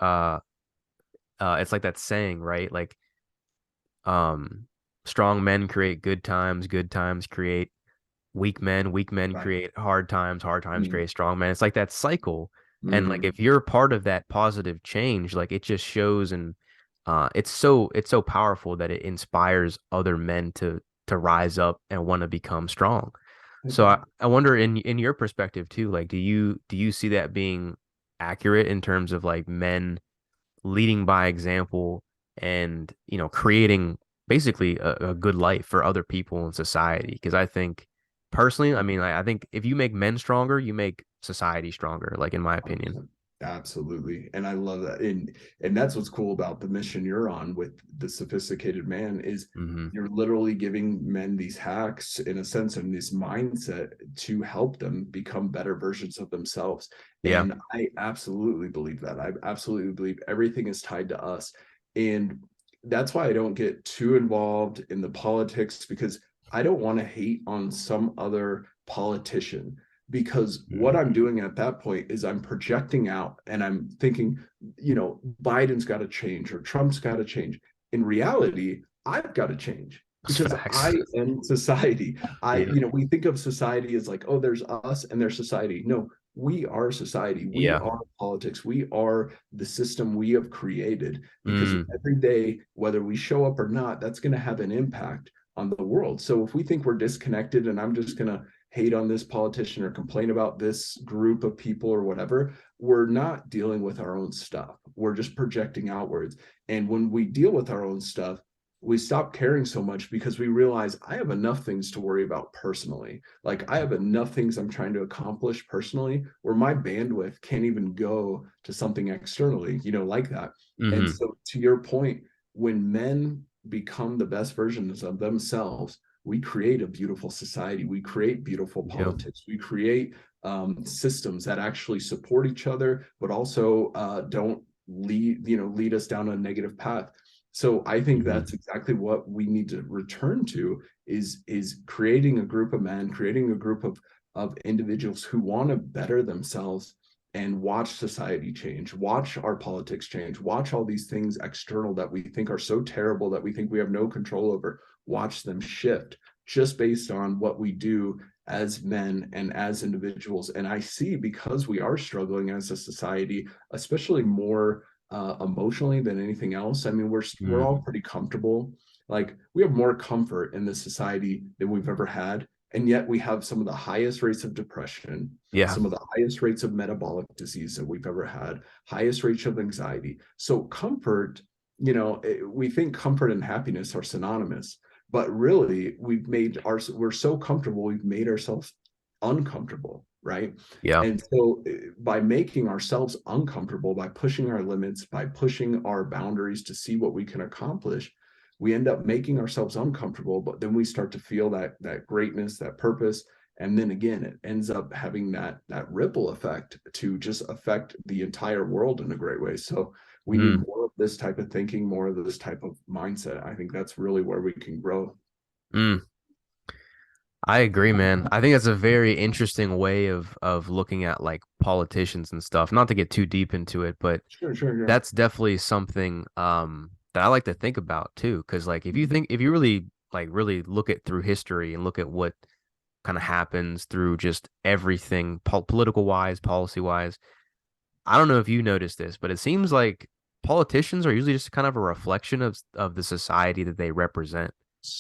it's like that saying, right? Like um strong men create good times create weak men Right. create hard times Mm. create strong men. It's like that cycle. And like Mm. if you're part of that positive change, like it just shows and it's so powerful that it inspires other men to rise up and want to become strong. So I wonder in your perspective too, like do you see that being accurate in terms of like men leading by example and creating basically a good life for other people in society because I think personally, I mean I think if you make men stronger you make society stronger, like in my opinion. 100%. Absolutely. And I love that. And that's what's cool about the mission you're on with the sophisticated man is Hmm. you're literally giving men these hacks in a sense and this mindset to help them become better versions of themselves. Yeah. And I absolutely believe that. I absolutely believe everything is tied to us. And that's why I don't get too involved in the politics, because I don't want to hate on some other politician, because what I'm Hmm. doing at that point is I'm projecting out and I'm thinking, Biden's got to change or Trump's got to change. In reality, I've got to change That's because facts. I am society. Yeah. We think of society as like, oh, there's us and there's society. No, we are society. We Yeah. are politics. We are the system we have created, because Mm. every day, whether we show up or not, that's going to have an impact on the world. So if we think we're disconnected and I'm just going to hate on this politician or complain about this group of people or whatever, we're not dealing with our own stuff. We're just projecting outwards. And when we deal with our own stuff, we stop caring so much because we realize I have enough things to worry about personally. Like I have enough things I'm trying to accomplish personally where my bandwidth can't even go to something externally, like that. And Hmm. so to your point, when men become the best versions of themselves, we create a beautiful society. We create beautiful Yeah. politics. We create systems that actually support each other, but also don't lead us down a negative path. So I think Hmm. that's exactly what we need to return to is creating a group of men, creating a group of individuals who want to better themselves and watch society change, watch our politics change, watch all these things external that we think are so terrible that we think we have no control over, watch them shift just based on what we do as men and as individuals. And I see, because we are struggling as a society, especially more emotionally than anything else. I mean, we're all Mm. pretty comfortable. Like, we have more comfort in this society than we've ever had, and yet we have some of the highest rates of depression, Yeah. some of the highest rates of metabolic disease that we've ever had, highest rates of anxiety. So comfort, we think comfort and happiness are synonymous, but really we're so comfortable, we've made ourselves uncomfortable, right? Yeah. And so by making ourselves uncomfortable, by pushing our limits, by pushing our boundaries to see what we can accomplish, we end up making ourselves uncomfortable, but then we start to feel that greatness, that purpose. And then again, it ends up having that ripple effect to just affect the entire world in a great way. So we need Mm. more of this type of thinking, more of this type of mindset. I think that's really where we can grow. Mm. I agree, man. I think that's a very interesting way of looking at like politicians and stuff. Not to get too deep into it, but Sure, sure, yeah. that's definitely something that I like to think about too. Because like if you really really look at through history and look at what kind of happens through just everything political wise, policy wise, I don't know if you noticed this, but it seems like politicians are usually just kind of a reflection of the society that they represent,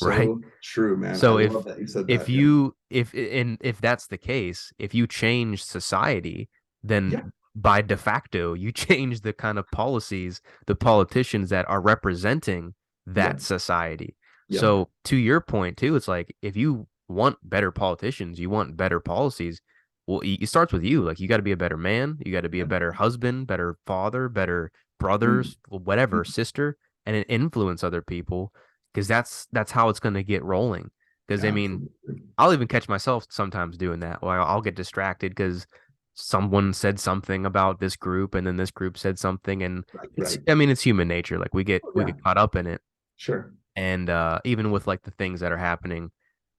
right? So true, man. I So love that you said if that. Yeah. you if that's the case, if you change society, then Yeah. by de facto you change the kind of policies, the politicians that are representing Yeah. that society. Yeah. So to your point too, it's like if you want better politicians, you want better policies, well, it starts with you. Like you got to be a better man, you got to be a Yeah. better husband, better father, better Mm. brothers, whatever, sister, and influence other people because that's how it's going to get rolling. Because I mean, Absolutely. I'll even catch myself sometimes doing that. Or I'll get distracted because someone said something about this group, and then this group said something, and Right. it's Right. I mean, it's human nature. Like Oh, we yeah. get caught up in it, Sure. and even with like the things that are happening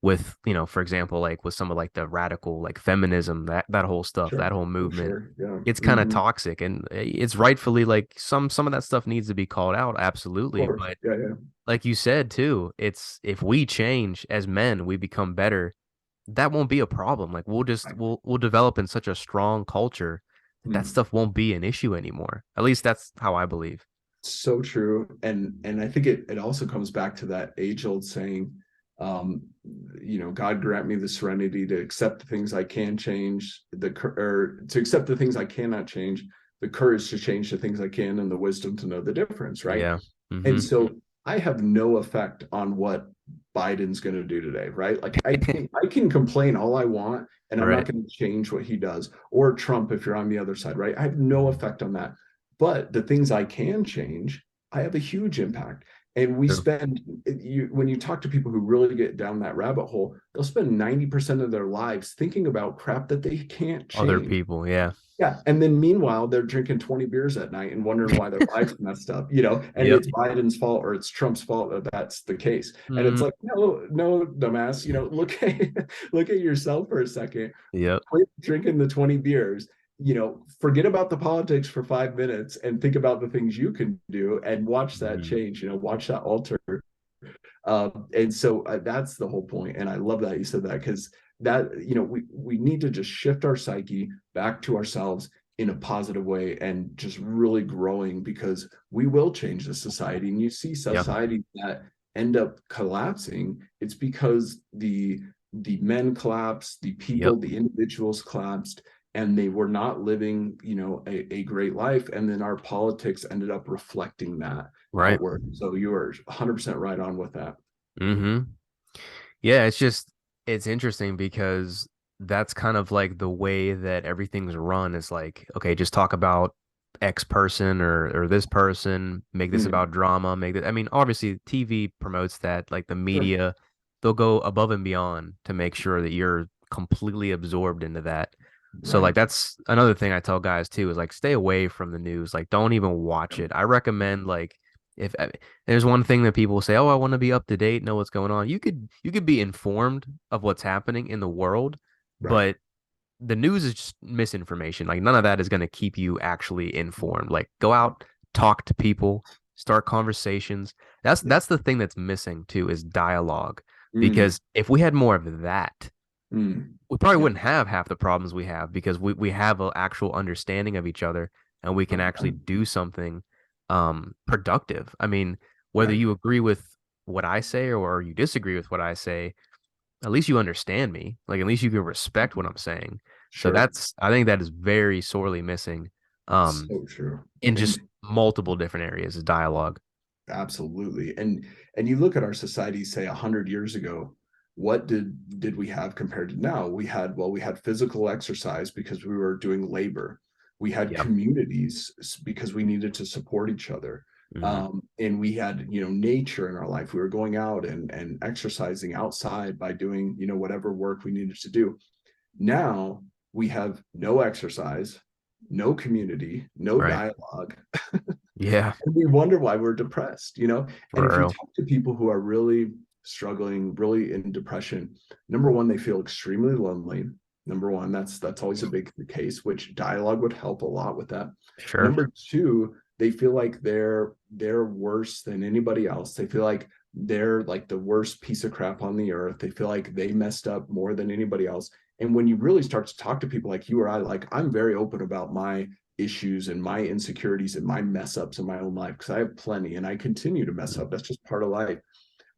with for example, like with some of like the radical like feminism, that whole stuff, Sure. that whole For movement, sure. Yeah. it's kind of Hmm. toxic, and it's rightfully like some of that stuff needs to be called out, Of absolutely, course. but Yeah. Yeah. like you said too, it's if we change as men, we become better. That won't be a problem. Like Right. we'll develop in such a strong culture that that Mm. stuff won't be an issue anymore. At least that's how I believe. So true. And I think it also comes back to that age old saying, um, God grant me the serenity to accept the things I can change, or to accept the things I cannot change, the courage to change the things I can, and the wisdom to know the difference, right? Yeah. And Hmm. so I have no effect on what Biden's going to do today, right? Like, I can complain all I want, and I'm not Right. going to change what he does, or Trump if you're on the other side, right? I have no effect on that. But the things I can change, I have a huge impact. And we True. spend when you talk to people who really get down that rabbit hole, they'll spend 90% of their lives thinking about crap that they can't Other change. people. Yeah. Yeah. And then meanwhile, they're drinking 20 beers at night and wondering why their life's messed up, and Yep. it's Biden's fault or it's Trump's fault that that's the case. And it's Mm, like, no, no, dumbass, look at look at yourself for a second. yep. Quit drinking the 20 beers, forget about the politics for 5 minutes and think about the things you can do and watch that Mm, change, watch that alter. And so that's the whole point. And I love that you said that, because that, we need to just shift our psyche back to ourselves in a positive way and just really growing, because we will change the society. And you see yeah. societies that end up collapsing, it's because the men collapsed, the Yep. people, the individuals collapsed, and they were not living, a great life. And then our politics ended up reflecting that Right. outward. So you are 100% right on with that. Hmm. Yeah, it's just it's interesting because that's kind of like the way that everything's run is like, okay, just talk about X person or this person, make this Mm, about drama, make it I mean, obviously TV promotes that, like the sure. media, they'll go above and beyond to make sure that you're completely absorbed into that. So like Right. that's another thing I tell guys too is like stay away from the news. Like don't even watch Yeah. it. I recommend like if there's one thing that people say, "Oh, I want to be up to date, know what's going on." You could be informed of what's happening in the world, Right. but the news is just misinformation. Like none of that is going to keep you actually informed. Like go out, talk to people, start conversations. Yeah. That's the thing that's missing too is dialogue. Mm, Because if we had more of that, Mm. we probably Yeah. wouldn't have half the problems we have because we have an actual understanding of each other and we can Oh, actually yeah. do something productive. I mean, whether Right. you agree with what I say or you disagree with what I say, at least you understand me. Like at least you can respect what Mhm. I'm saying. So Sure. that's I think that is very sorely missing um So true. in just And multiple different areas of dialogue. absolutely. And you look at our society, say 100 years ago, what did we have compared to now? We had physical exercise because we were doing labor. We had Yeah. communities because we needed to support each other. Hmm. And we had, nature in our life. We were going out and exercising outside by doing, whatever work we needed to do. Now we have no exercise, no community, no Right. dialogue, Yeah. and we wonder why we're depressed. And if For you real. talk to people who are really struggling, really in depression, number one, they feel extremely lonely. Number one, that's always a big case, which dialogue would help a lot with that. Sure. Number two, they feel like they're worse than anybody else. They feel like they're like the worst piece of crap on the earth. They feel like they messed up more than anybody else. And when you really start to talk to people like you or I, like I'm very open about my issues and my insecurities and my mess ups in my own life because I have plenty and I continue to mess up. That's just part of life.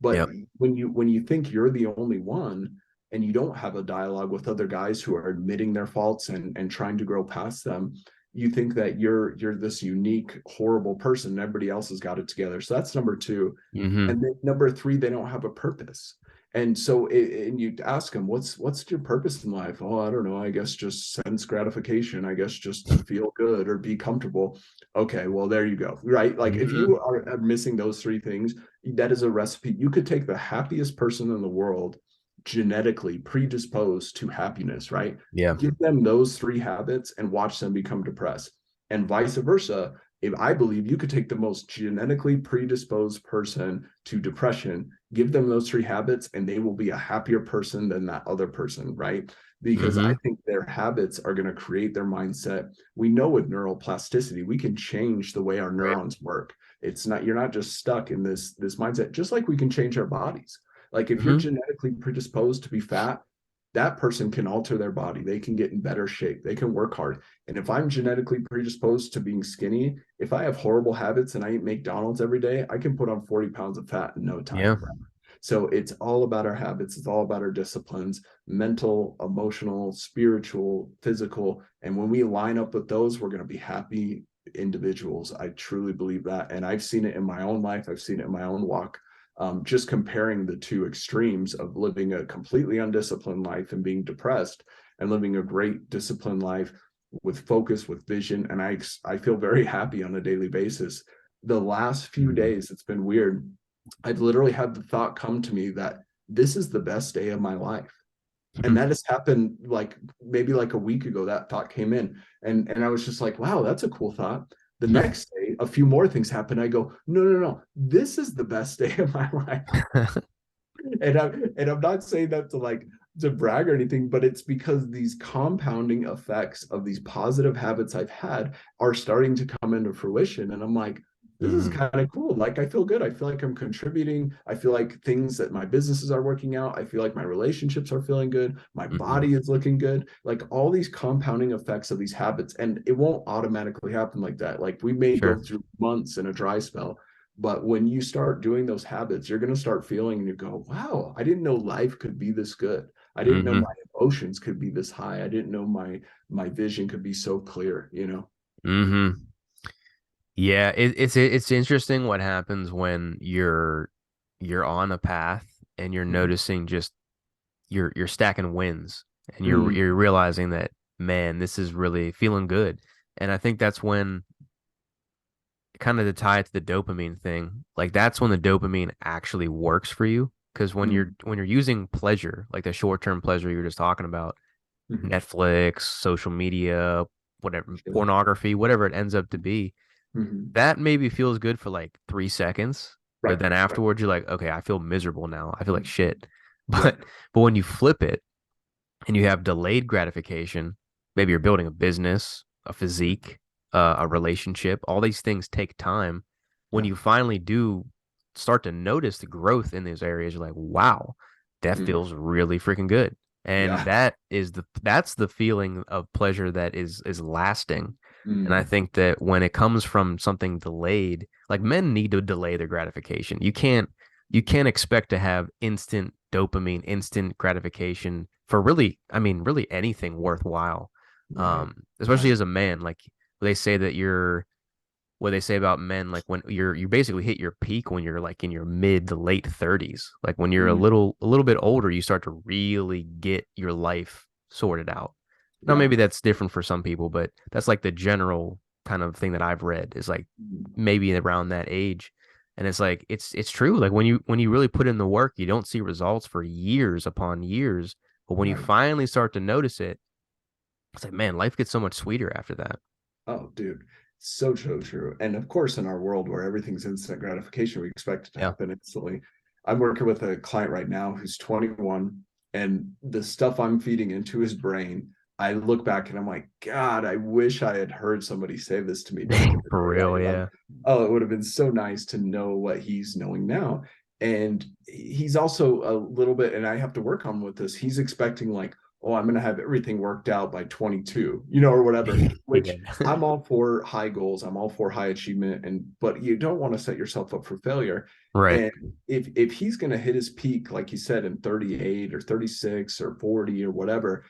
But Yep. when you think you're the only one and you don't have a dialogue with other guys who are admitting their faults and trying to grow past them, you think that you're this unique, horrible person and everybody else has got it together. So that's number two. Hmm. And then number three, they don't have a purpose. And so, and you ask them, what's your purpose in life? Oh, I don't know. I guess just sense gratification. I guess just to feel good or be comfortable. Okay, well, there you go. Right? Like if Hmm. you are missing those three things, that is a recipe. You could take the happiest person in the world, genetically predisposed to happiness, right? Yeah. Give them those three habits and watch them become depressed. And vice versa, if I believe you could take the most genetically predisposed person to depression, give them those three habits, and they will be a happier person than that other person, right? Because I Hmm. think their habits are going to create their mindset. We know with neuroplasticity, we can change the way our Right. neurons work. It's not, you're not just stuck in this mindset, just like we can change our bodies. Like if you're Hmm. genetically predisposed to be fat, that person can alter their body. They can get in better shape. They can work hard. And if I'm genetically predisposed to being skinny, if I have horrible habits and I eat McDonald's every day, I can put on 40 pounds of fat in no time. Yeah. So it's all about our habits. It's all about our disciplines, mental, emotional, spiritual, physical. And when we line up with those, we're going to be happy individuals. I truly believe that. And I've seen it in my own life. I've seen it in my own walk. Just comparing the two extremes of living a completely undisciplined life and being depressed and living a great disciplined life with focus, with vision. And I feel very happy on a daily basis. The last few Hmm. days, it's been weird. I've literally had the thought come to me that this is the best day of my life. And that has happened like maybe like a week ago, that thought came in. And I was just like, wow, that's a cool thought. The next day, a few more things happen. I go, no, no, no, this is the best day of my life. And I'm not saying that to like to brag or anything, but it's because these compounding effects of these positive habits I've had are starting to come into fruition. And I'm like, this is Hmm. kind of cool. Like I feel good. I feel like I'm contributing. I feel like things that my businesses are working out. I feel like my relationships are feeling good. My Hmm. body is looking good. Like all these compounding effects of these habits. And it won't automatically happen like that. Like we may go Sure. through months in a dry spell, but when you start doing those habits, you're going to start feeling and you go, wow, I didn't know life could be this good. I didn't know Hmm. my emotions could be this high. I didn't know my vision could be so clear. Hmm. Yeah, it's interesting what happens when you're on a path and you're noticing just you're stacking wins and Mm-hmm. you're realizing that man, this is really feeling good. And I think that's when kind of to tie it to the dopamine thing, like that's when the dopamine actually works for you. Because when you're using pleasure, like the short-term pleasure you were just talking about, Mm-hmm. Netflix, social media, whatever, Sure. pornography, whatever it ends up to be, Mm-hmm. that maybe feels good for like 3 seconds, but Right. then Right. afterwards you're like, okay, I feel miserable now. I feel like shit. Yep. But when you flip it and you have delayed gratification, maybe you're building a business, a physique, a relationship, all these things take time. When Yeah. you finally do start to notice the growth in these areas, you're like, wow, that Mm-hmm. feels really freaking good. And Yeah. that's the feeling of pleasure that is lasting. And I Mm, think that when it comes from something delayed, like men need to delay their gratification. You can't expect to have instant dopamine, instant gratification for really, I mean, really anything worthwhile. right. Especially Right. as a man, like they say that you're what they say about men, like when you basically hit your peak when you're like in your mid to late 30s. Like when you're a Mm, little bit older, you start to really get your life sorted out. Now yeah. maybe that's different for some people, but that's like the general kind of thing that I've read is like Mm, maybe around that age. And it's like it's true. Like when you really put in the work, you don't see results for years upon years. But when you right. finally start to notice it, it's like, man, life gets so much sweeter after that. Oh, dude, so true, true. And of course, in our world where everything's instant gratification, we expect it to Yeah. happen instantly. I'm working with a client right now who's 21, and the stuff I'm feeding into his brain, I look back and I'm like, God, I wish I had heard somebody say this to me back in the For day, real, right? Like, yeah. oh, it would have been so nice to know what he's knowing now. And he's also a little bit, and I have to work on with this. He's expecting like, oh, I'm going to have everything worked out by 22, or whatever, which Yeah. I'm all for high goals. I'm all for high achievement, but you don't want to set yourself up for failure. Right. And if he's going to hit his peak, like you said, in 38 or 36 or 40 or whatever,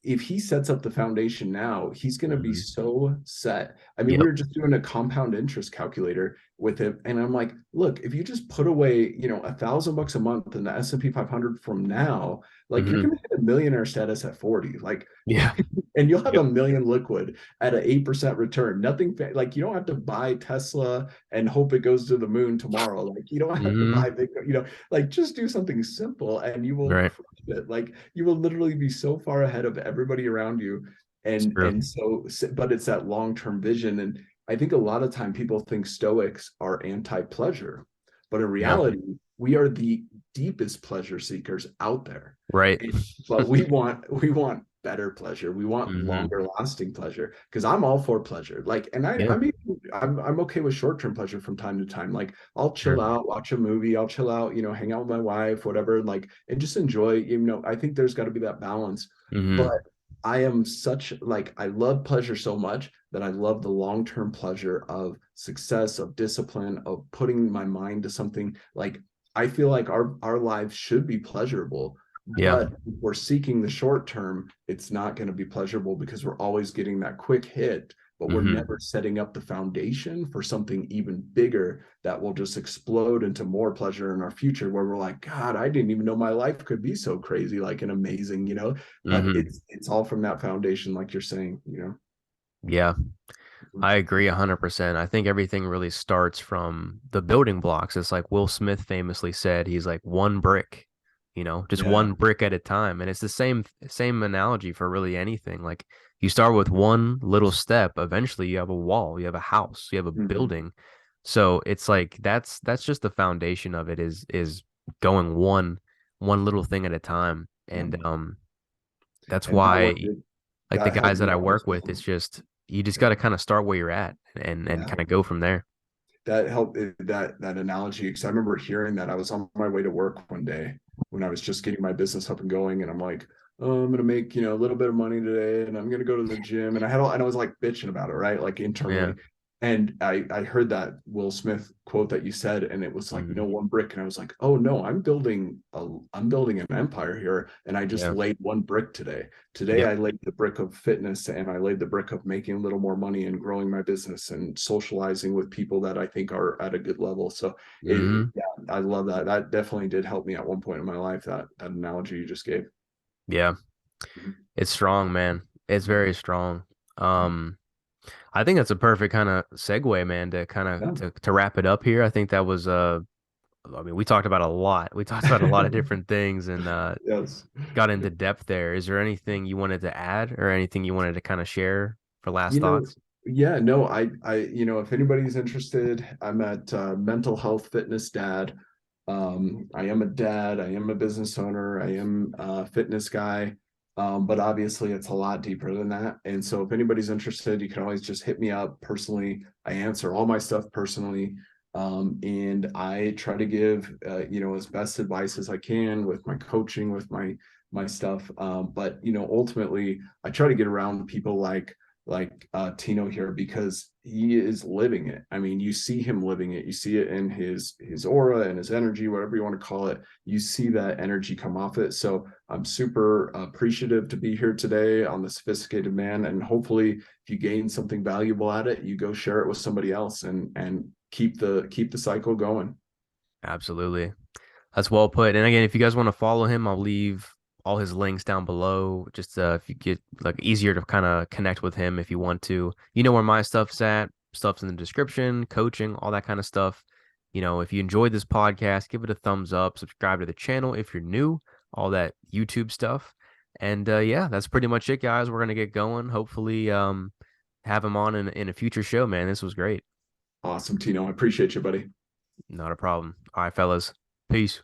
if he sets up the foundation now, he's going to be Mhm. so set. I mean, we Yep. were just doing a compound interest calculator with it, and I'm like, look, if you just put away, $1,000 a month in the S&P 500 from now, like you're Hmm. going to hit a millionaire status at 40. Like, Yeah. and you'll have Yep. a million liquid at an 8% return. Nothing like you don't have to buy Tesla and hope it goes to the moon tomorrow. Like you don't have to Hmm. buy Bitcoin, like just do something simple and you will Right. crush it. Like you will literally be so far ahead of everybody around you. It's And true. and so, but it's that long-term vision. And I think a lot of time people think Stoics are anti-pleasure, but in Yeah. reality, we are the deepest pleasure seekers out there. Right. But we want better pleasure. We want Hmm. longer lasting pleasure because I'm all for pleasure. Like, and I Yeah. I mean I'm okay with short term pleasure from time to time. Like I'll chill Sure. out, watch a movie, I'll chill out, hang out with my wife, whatever, like, and just enjoy. I think there's got to be that balance. But Hmm. I am such like I love pleasure so much that I love the long term pleasure of success, of discipline, of putting my mind to something. Like I feel like our lives should be pleasurable, Yeah. but if we're seeking the short term, it's not going to be pleasurable because we're always getting that quick hit, but we're Hmm. never setting up the foundation for something even bigger that will just explode into more pleasure in our future where we're like, God, I didn't even know my life could be so crazy, like and amazing, but Hmm. it's all from that foundation, like you're saying. Yeah. Mhm. I agree 100%. I think everything really starts from the building blocks. It's like Will Smith famously said, he's like one brick, just Yeah. one brick at a time. And it's the same analogy for really anything. Like you start with one little step, eventually you have a wall, you have a house, you have a Mhm. building. So it's like that's just the foundation of it is going one little thing at a time. Yeah. And that's And that why work like the that helped guys me that I out work as with, it's well. just you just got Yeah. to kind of start where you're at and Yeah. kind of go from there. That helped that analogy because I remember hearing that. I was on my way to work one day when I was just getting my business up and going, and I'm like, oh, I'm gonna make a little bit of money today, and I'm gonna go to the gym, and I was like bitching about it, right, like Yeah. internally, and I heard that Will Smith quote that you said, and it was like Mhm. one brick, and I was like, oh no, I'm building an empire here, and I just Yeah. laid one brick today. Today, Yep. I laid the brick of fitness and I laid the brick of making a little more money and growing my business and socializing with people that I think are at a good level. So Hmm. yeah, I love that. That definitely did help me at one point in my life, that analogy you just gave. Yeah. Mhm. It's strong, man. It's Yeah. very strong. Um, I think that's a perfect kind of segue, man, to kind of Yeah. to wrap it up here. I think that was I mean, we talked about a lot. We talked about a lot of different things and Yes. got into depth there. Is there anything you wanted to add or anything you wanted to kind of share for last You know, thoughts? yeah, no, if anybody's interested, I'm at Mental Health Fitness Dad. I am a dad, I am a business owner, I am a fitness guy. But obviously it's a lot deeper than that. And so if anybody's interested, you can always just hit me up personally. I answer all my stuff personally. And I try to give as best advice as I can with my coaching, with my my stuff. But ultimately, I try to get around people like Tino here because he is living it. I mean, you see him living it. You see it in his aura and his energy, whatever you want to call it. You see that energy come off it. So I'm super appreciative to be here today on the Sophisticated Man, and hopefully, if you gain something valuable at it, you go share it with somebody else and keep the cycle going. Absolutely. That's well put. And again, if you guys want to follow him, I'll leave all his links down below. Just if you get like easier to kind of connect with him if you want to. You know where my stuff's at. Stuff's in the description, coaching, all that kind of stuff. If you enjoyed this podcast, give it a thumbs up, subscribe to the channel if you're new, all that YouTube stuff. And yeah, that's pretty much it, guys. We're gonna get going. Hopefully, have him on in a future show, man. This was great. Awesome, Tino. I appreciate you, buddy. Not a problem. All right, fellas. Peace.